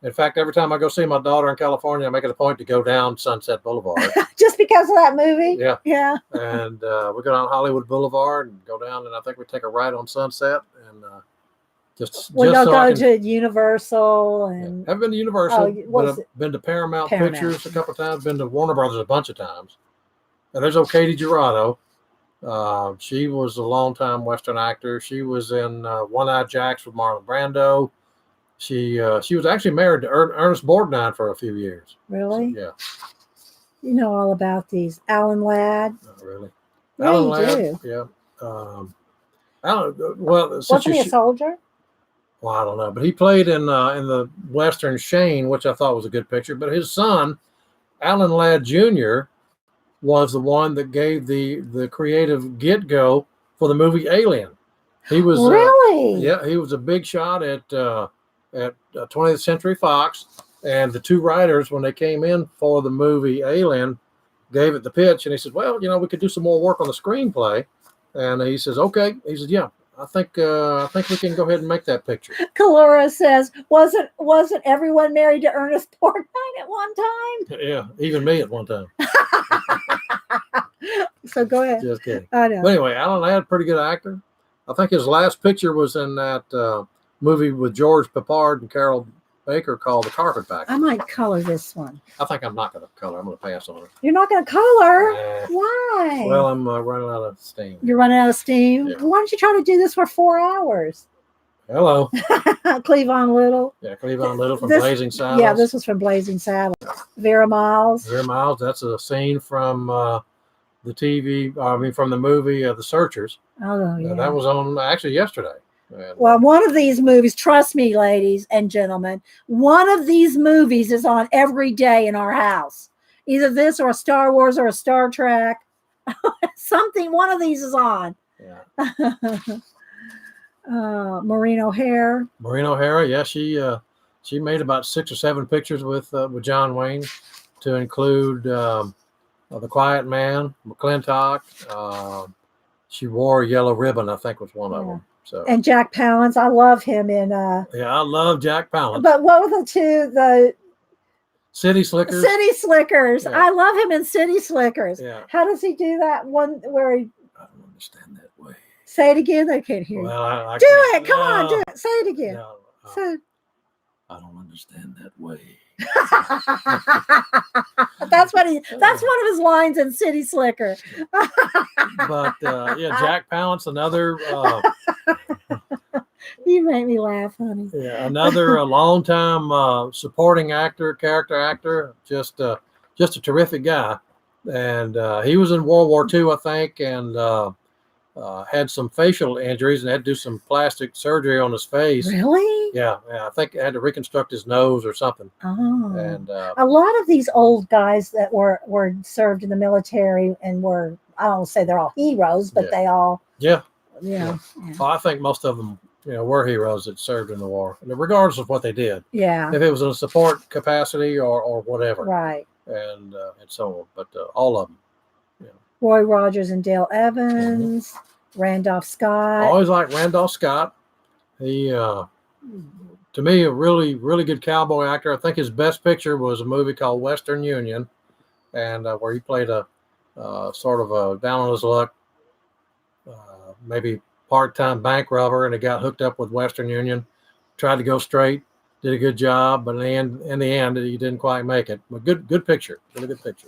In fact, every time I go see my daughter in California, I make it a point to go down Sunset Boulevard. Just because of that movie? Yeah. Yeah. And we go down Hollywood Boulevard and go down, and I think we take a ride on Sunset and go to Universal and. Yeah. I've been to Universal, but I've been to Paramount Pictures a couple of times, been to Warner Brothers a bunch of times. And there's old Katie Gerardo. She was a longtime Western actor. She was in One-Eyed Jacks with Marlon Brando. She was actually married to Ernest Borgnine for a few years. Really? So, yeah. You know all about these. Alan Ladd. Not really. Yeah, Alan you Ladd. do. Yeah. Alan. Well, wasn't he a soldier? Well, I don't know, but he played in the Western Shane, which I thought was a good picture. But his son, Alan Ladd Jr., was the one that gave the creative get-go for the movie Alien. He was really, he was a big shot at 20th Century Fox, and the two writers, when they came in for the movie Alien, gave it the pitch, and he said, "Well, we could do some more work on the screenplay." And he says, "Okay." He said, "Yeah, I think we can go ahead and make that picture." Kalura says, "Wasn't everyone married to Ernest Borgnine at one time?" Yeah, even me at one time. So go ahead. Just kidding. I know. But anyway, Alan Ladd, pretty good actor. I think his last picture was in that movie with George Peppard and Carol Baker called The Carpetbagger. I might color this one. I think I'm not going to color. I'm going to pass on it. You're not going to color? Why? Well, I'm running out of steam. You're running out of steam? Yeah. Why don't you try to do this for 4 hours? Hello. Cleavon Little. Yeah, Cleavon Little from Blazing Saddles. Yeah, this was from Blazing Saddles. Vera Miles. Vera Miles, that's a scene from from the movie The Searchers. Oh, yeah. That was on actually yesterday. And, well, one of these movies, trust me, ladies and gentlemen, one of these movies is on every day in our house. Either this or a Star Wars or a Star Trek. Something, one of these is on. Yeah. Maureen O'Hare. Maureen O'Hara, yeah, she made about 6 or 7 pictures with John Wayne, to include The Quiet Man, McClintock, She wore a yellow ribbon, I think was one of Yeah. them. So And Jack Palance, I love him in. yeah, I love Jack Palance. But what were the two? The City Slickers. City Slickers. Yeah. I love him in City Slickers. Yeah. How does he do that one where he? I don't understand that way. Say it again. They can't hear you. Well, I Do can't- it. Come on, no, do it. Say it again. no, So I don't understand that way. that's what he. That's one of his lines in City Slicker. But yeah, Jack Palance, another You make me laugh, honey. another longtime supporting actor, character actor, just a terrific guy. And he was in World War II, I think, and had some facial injuries and had to do some plastic surgery on his face. Really? Yeah, I think they had to reconstruct his nose or something. Oh. And A lot of these old guys that were served in the military and were, I don't say they're all heroes, but they all, yeah. yeah. Well, I think most of them, were heroes that served in the war, regardless of what they did. Yeah. If it was in a support capacity or whatever. Right. And so on. But all of them. Roy Rogers and Dale Evans, Randolph Scott. I always liked Randolph Scott. He, to me, a really, really good cowboy actor. I think his best picture was a movie called Western Union, and where he played a sort of a down on his luck, maybe part-time bank robber, and he got hooked up with Western Union. Tried to go straight, did a good job, but in the end, he didn't quite make it. But good picture, really good picture.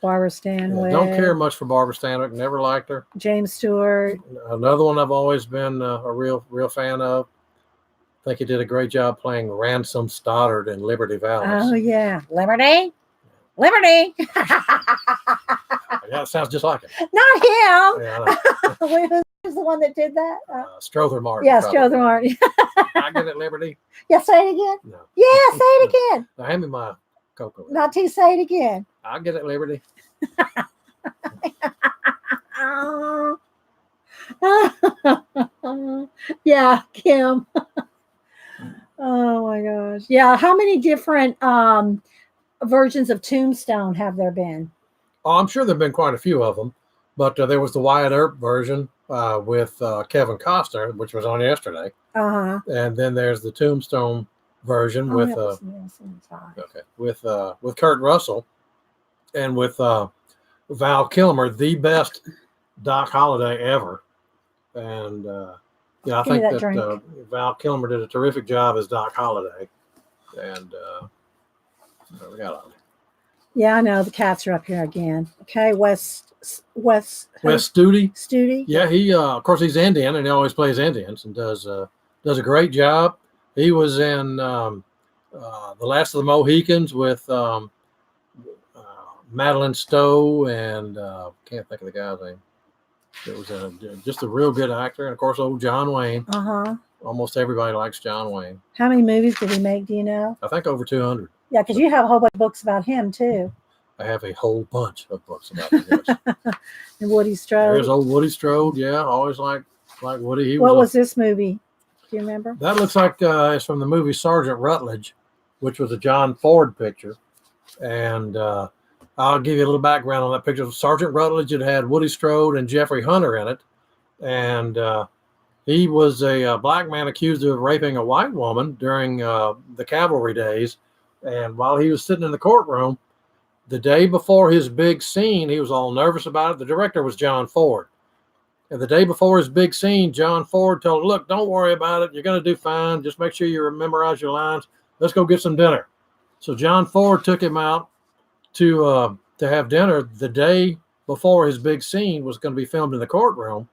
Barbara Stanwyck. Don't care much for Barbara Stanwyck. Never liked her. James Stewart. Another one I've always been a real fan of. I think he did a great job playing Ransom Stoddard in Liberty Valance. Oh yeah, Liberty. Yeah, it sounds just like him. Not him. Yeah, I know. Who's the one that did that? Strother Martin. Yeah, probably. Strother Martin. I get it, Liberty. Yeah, say it again. No. Yeah, say it again. Now, hand me my cocoa. Not to say it again. I get it, Liberty. Yeah, Kim. Oh my gosh. Yeah, how many different versions of Tombstone have there been? Oh, I'm sure there have been quite a few of them, but there was the Wyatt Earp version with Kevin Costner, which was on yesterday. Uh-huh. And then there's the Tombstone version with Kurt Russell and with Val Kilmer, the best Doc Holliday ever. And I think that Val Kilmer did a terrific job as Doc Holliday. And we got yeah, I know the cats are up here again. Okay, Wes Studi. Studi. Yeah, he of course he's Indian and he always plays Indians and does a great job. He was in The Last of the Mohicans with Madeline Stowe and can't think of the guy's name. It was just a real good actor, and of course old John Wayne. Uh-huh. Almost everybody likes John Wayne. How many movies did he make? Do you know? I think over 200. Yeah, because you have a whole bunch of books about him too. I have a whole bunch of books about him. Yes. And Woody Strode. There's old Woody Strode. Yeah, always like Woody. What was this movie? Do you remember? That looks like it's from the movie Sergeant Rutledge, which was a John Ford picture. And I'll give you a little background on that picture. Sergeant Rutledge had Woody Strode and Jeffrey Hunter in it. And he was a black man accused of raping a white woman during the cavalry days. And while he was sitting in the courtroom, the day before his big scene, he was all nervous about it. The director was John Ford. And the day before his big scene, John Ford told him, look, don't worry about it. You're going to do fine. Just make sure you memorize your lines. Let's go get some dinner. So John Ford took him out to have dinner the day before his big scene was going to be filmed in the courtroom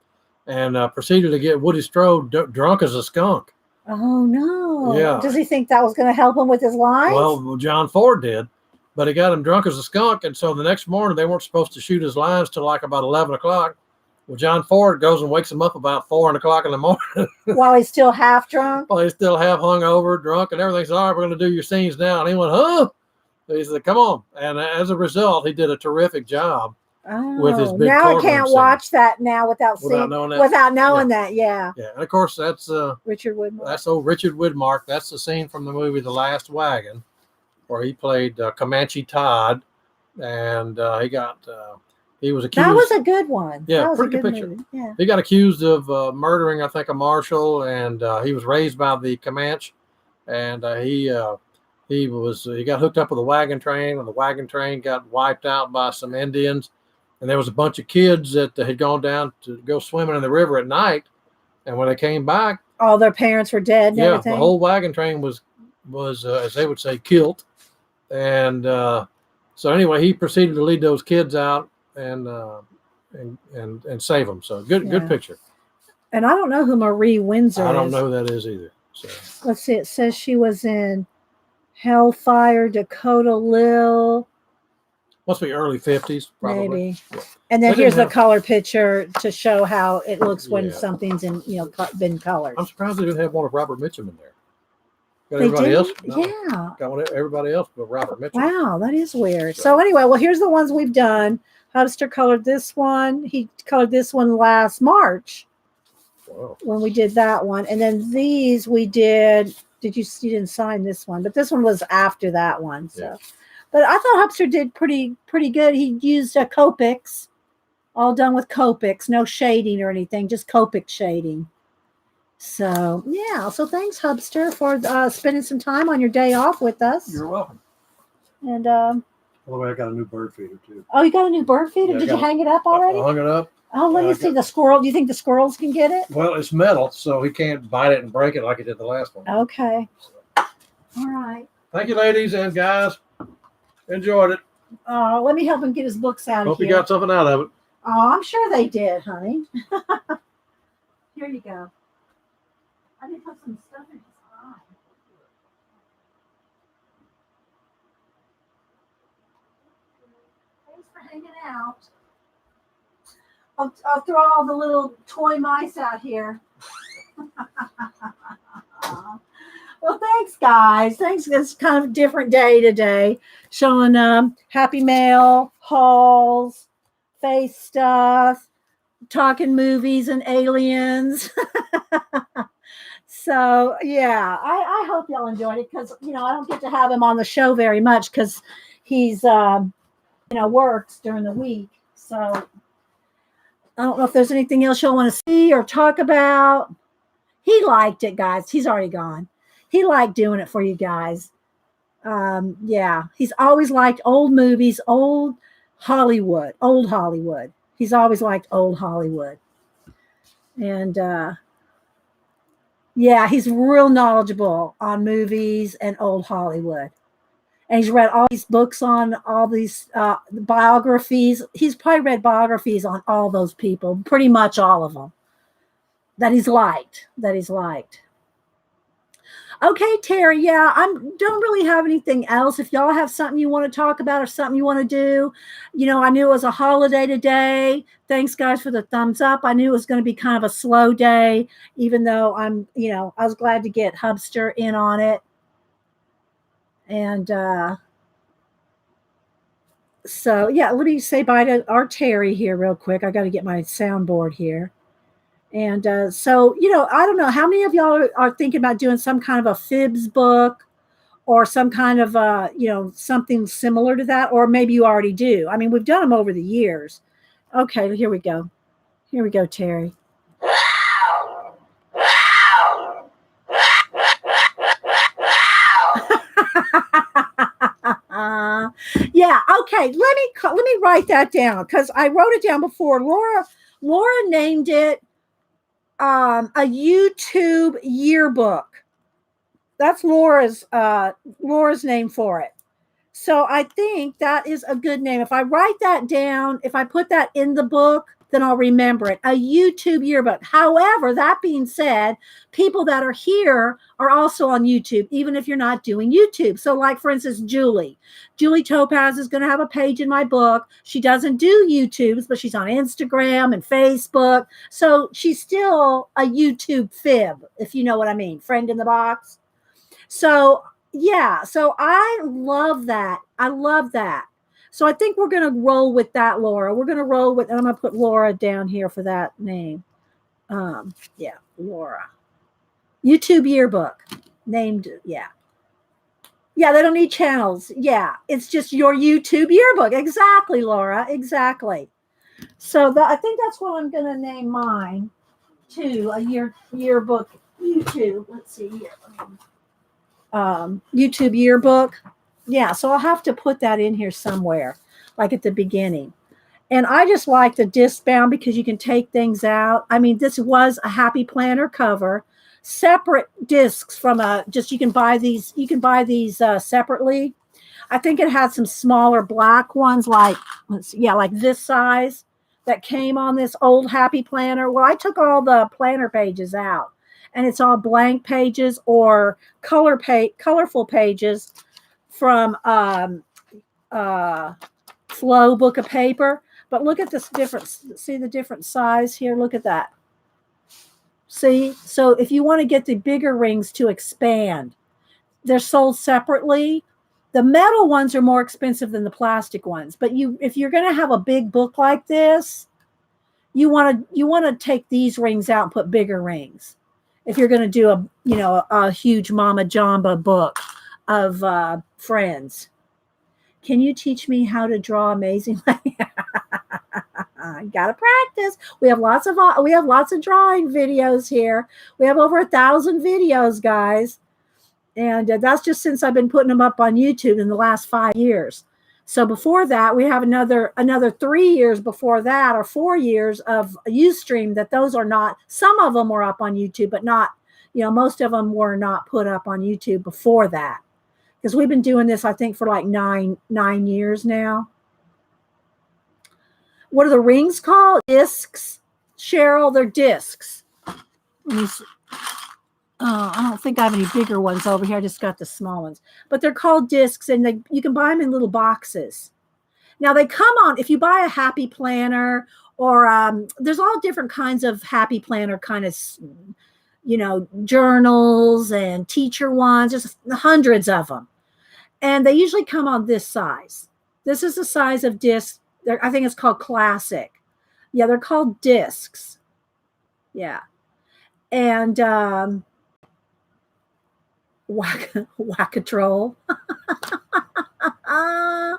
and proceeded to get Woody Strode drunk as a skunk. Oh, no. Yeah. Does he think that was going to help him with his lines? Well, John Ford did. But he got him drunk as a skunk, and so the next morning they weren't supposed to shoot his lines till like about 11 o'clock. Well, John Ford goes and wakes him up about 4 o'clock in the morning. While he's still half drunk? While he's still half hungover, drunk, and everything. Said, all right, we're going to do your scenes now. And he went, huh? So he said, come on. And as a result, he did a terrific job with his big now I can't scene. watch that now without knowing that. Yeah. Yeah, and of course that's Richard Widmark. That's old Richard Widmark. That's the scene from the movie The Last Wagon, where he played Comanche Todd, and He was accused. That was a good one. Yeah, that was pretty a good picture. movie. Yeah. He got accused of murdering, I think, a marshal, and he was raised by the Comanche, and he got hooked up with a wagon train, and the wagon train got wiped out by some Indians, and there was a bunch of kids that had gone down to go swimming in the river at night, and when they came back, all their parents were dead. And everything. The whole wagon train was as they would say, killed, and so anyway, he proceeded to lead those kids out and save them. So good picture. And I don't know who Marie Windsor is. I don't know who that is either. So let's see. It says she was in Hellfire, Dakota Lil. Must be early 50s, probably. Maybe. Yeah. And then here's the color picture to show how it looks when something's been colored. I'm surprised they didn't have one of Robert Mitchum in there. Got everybody else? No. Yeah. Got one, everybody else but Robert Mitchum. Wow, that is weird. So anyway, well, here's the ones we've done. Hubster colored this one. He colored this one last March. Wow. When we did that one. And then these we did. You didn't sign this one, but this one was after that one. So, yeah. But I thought Hubster did pretty good. He used a Copics, all done with Copics, no shading or anything, just Copic shading. So yeah. So thanks, Hubster, for spending some time on your day off with us. You're welcome. And by the way, I got a new bird feeder too. Oh, you got a new bird feeder? Did you hang it up already? I hung it up. Oh, let me see the squirrel. Do you think the squirrels can get it? Well, it's metal, so he can't bite it and break it like he did the last one. Okay. So. All right. Thank you, ladies and guys. Enjoyed it. Let me help him get his books out of here. Hope you got something out of it. Oh, I'm sure they did, honey. Here you go. I did put some stuff in his eye. Thanks for hanging out. I'll throw all the little toy mice out here. Well, thanks, guys. Thanks. It's kind of a different day today. Showing Happy Mail, hauls, face stuff, talking movies and aliens. So, yeah, I hope y'all enjoyed it because, I don't get to have him on the show very much because he's, works during the week. So, I don't know if there's anything else you'll want to see or talk about. He liked it, guys. He's already gone. He liked doing it for you guys. Yeah, he's always liked old movies, old Hollywood. He's always liked old Hollywood. And, yeah, he's real knowledgeable on movies and old Hollywood. And he's read all these books on all these biographies. He's probably read biographies on all those people, pretty much all of them that he's liked. Okay, Terry, yeah, I don't really have anything else. If y'all have something you want to talk about or something you want to do, I knew it was a holiday today. Thanks, guys, for the thumbs up. I knew it was going to be kind of a slow day, even though I was glad to get Hubster in on it. And so, yeah, let me say bye to our Terry here real quick. I got to get my soundboard here. And so, I don't know how many of y'all are thinking about doing some kind of a fibs book or some kind of, something similar to that, or maybe you already do. I mean, we've done them over the years. Okay, here we go. Here we go, Terry. Yeah, okay, let me write that down because I wrote it down before. Laura named it a YouTube yearbook. That's Laura's name for it. So I think that is a good name. If I write that down, if I put that in the book, then I'll remember it. A YouTube yearbook. However, that being said, people that are here are also on YouTube, even if you're not doing YouTube. So like, for instance, Julie Topaz is going to have a page in my book. She doesn't do YouTubes, but she's on Instagram and Facebook. So she's still a YouTube fib, if you know what I mean. Friend in the box. So yeah, so I love that. So I think we're going to roll with that, Laura. We're going to roll with, and I'm going to put Laura down here for that name. Yeah, Laura. YouTube yearbook. Named, yeah. Yeah, they don't need channels. Yeah, it's just your YouTube yearbook. Exactly, Laura. Exactly. So I think that's what I'm going to name mine too. A yearbook YouTube. Let's see here. YouTube yearbook. Yeah, so I'll have to put that in here somewhere, like at the beginning. And I just like the disc bound because you can take things out. I mean, this was a Happy Planner cover, separate discs from you can buy these. You can buy these separately. I think it had some smaller black ones, like like this size that came on this old Happy Planner. Well, I took all the planner pages out, and it's all blank pages or colorful pages from Flow book of paper. But look at this difference. See the different size here? Look at that. See? So if you want to get the bigger rings to expand, they're sold separately. The metal ones are more expensive than the plastic ones. But if you're going to have a big book like this, you want to take these rings out and put bigger rings. If you're going to do a huge Mama Jamba book of friends. Can you teach me how to draw amazing? Gotta practice. We have lots of drawing videos here. We have over 1,000 videos, guys, and that's just since I've been putting them up on YouTube in the last 5 years. So before that, we have another 3 years before that, or 4 years of Ustream. That those are not. Some of them were up on YouTube, but not. Most of them were not put up on YouTube before that. Because we've been doing this, I think, for like nine years now. What are the rings called? Discs, Cheryl. They're discs. Let me see. I don't think I have any bigger ones over here. I just got the small ones. But they're called discs, and you can buy them in little boxes. Now, they come on, if you buy a Happy Planner, or there's all different kinds of Happy Planner kind of, journals and teacher ones. There's hundreds of them. And they usually come on this size. This is the size of disc. I think it's called Classic. Yeah, they're called discs. Yeah. And Whack-a-troll. I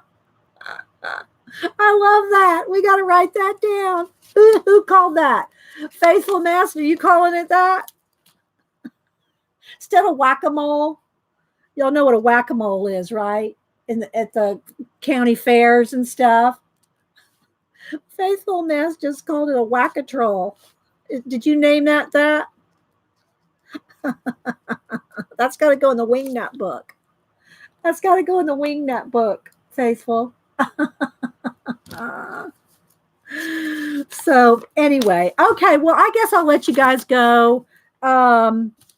love that. We got to write that down. Who called that? Faithful Master, you calling it that? Instead of whack-a-mole? Y'all know what a whack-a-mole is, right? At the county fairs and stuff. Faithful Nest just called it a whack-a-troll. Did you name that? That's got to go in the wingnut book. That's got to go in the wingnut book, Faithful. So anyway, okay. Well, I guess I'll let you guys go.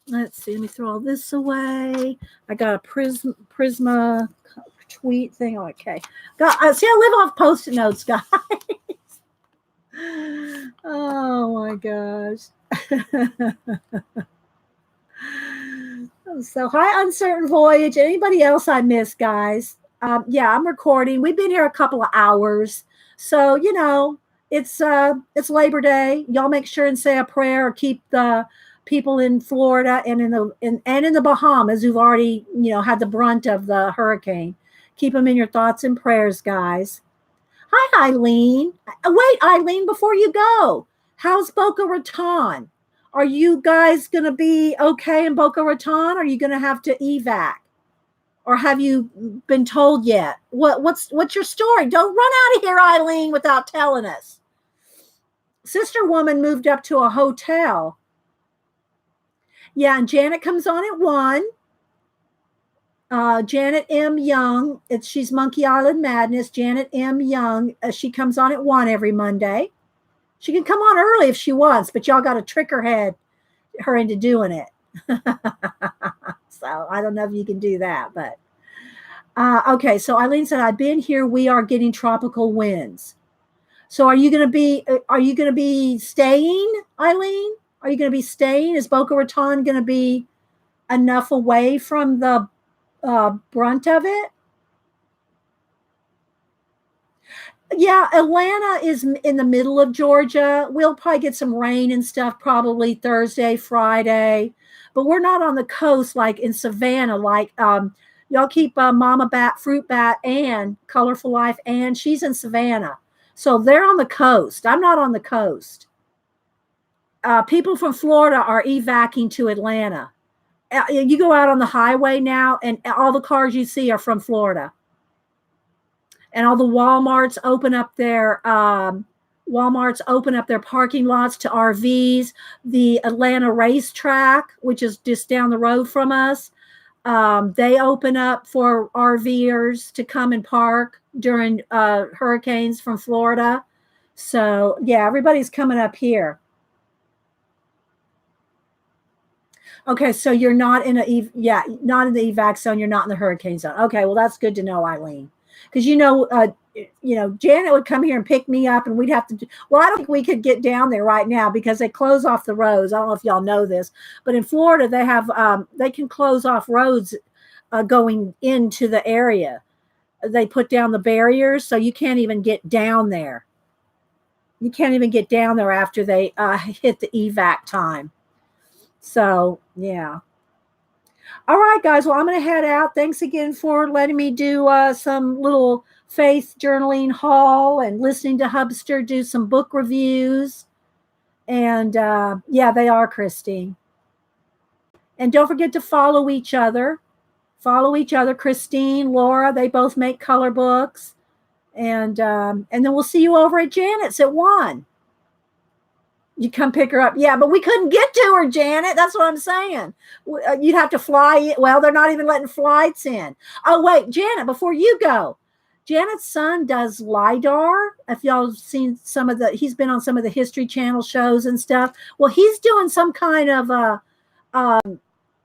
Let's see. Let me throw all this away. I got a Prisma tweet thing. Okay. See, I live off Post-it notes, guys. Oh my gosh. So hi, Uncertain Voyage. Anybody else I missed, guys? Yeah, I'm recording. We've been here a couple of hours. So, it's Labor Day. Y'all make sure and say a prayer, or keep the people in Florida and in the Bahamas who've already, had the brunt of the hurricane. Keep them in your thoughts and prayers, guys. Hi, Eileen. Wait, Eileen, before you go, how's Boca Raton? Are you guys going to be okay in Boca Raton? Are you going to have to evac? Or have you been told yet? What's your story? Don't run out of here, Eileen, without telling us. Sister Woman moved up to a hotel. Yeah, and Janet comes on at 1. Janet M. Young, she's Monkey Island Madness. Janet M. Young, she comes on at 1 every Monday. She can come on early if she wants, but y'all got to trick her into doing it. So I don't know if you can do that, but okay. So Eileen said, "I've been here. We are getting tropical winds." So are you going to be staying, Eileen? Are you going to be staying? Is Boca Raton going to be enough away from the brunt of it? Yeah, Atlanta is in the middle of Georgia. We'll probably get some rain and stuff probably Thursday, Friday, but we're not on the coast like in Savannah. Like y'all keep Mama Bat, Fruit Bat, and Colorful Life, and she's in Savannah. So they're on the coast. I'm not on the coast. People from Florida are evacing to Atlanta. You go out on the highway now, and all the cars you see are from Florida. And all the Walmarts open up their parking lots to RVs. The Atlanta racetrack, which is just down the road from us, they open up for RVers to come and park during hurricanes from Florida. So yeah, everybody's coming up here. Okay, so you're not in not in the evac zone. You're not in the hurricane zone. Okay, well that's good to know, Eileen, because Janet would come here and pick me up, and we'd have to. Well, I don't think we could get down there right now because they close off the roads. I don't know if y'all know this, but in Florida they have they can close off roads going into the area. They put down the barriers, so you can't even get down there. You can't even get down there after they hit the evac time. So, yeah. All right, guys. Well, I'm going to head out. Thanks again for letting me do some little faith journaling haul and listening to Hubster do some book reviews. And yeah, they are, Christine. And don't forget to follow each other. Follow each other. Christine, Laura, they both make color books. And then we'll see you over at Janet's at 1. You come pick her up. Yeah, but we couldn't get to her, Janet. That's what I'm saying. You'd have to fly in. Well, they're not even letting flights in. Oh, wait, Janet, before you go, Janet's son does LIDAR. If y'all have seen he's been on some of the History Channel shows and stuff. Well, he's doing some kind of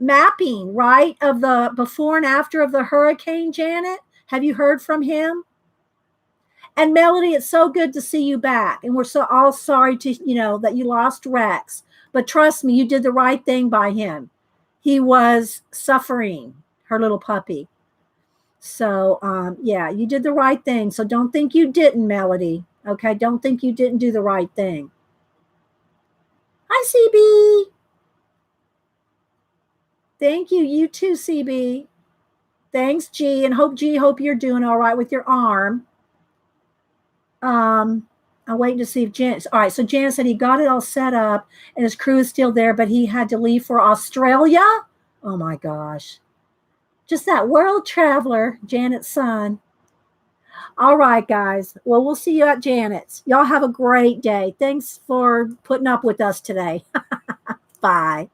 mapping, right, of the before and after of the hurricane, Janet. Have you heard from him? And Melody, it's so good to see you back. And we're so all sorry to, that you lost Rex. But trust me, you did the right thing by him. He was suffering, her little puppy. So, yeah, you did the right thing. So don't think you didn't, Melody. Okay, don't think you didn't do the right thing. Hi, CB. Thank you. You too, CB. Thanks, G. And hope you're doing all right with your arm. I'm waiting to see if Janet. All right, so Janet said he got it all set up and his crew is still there, but he had to leave for Australia. Oh my gosh. Just that world traveler, Janet's son. All right, guys. Well, we'll see you at Janet's. Y'all have a great day. Thanks for putting up with us today. Bye.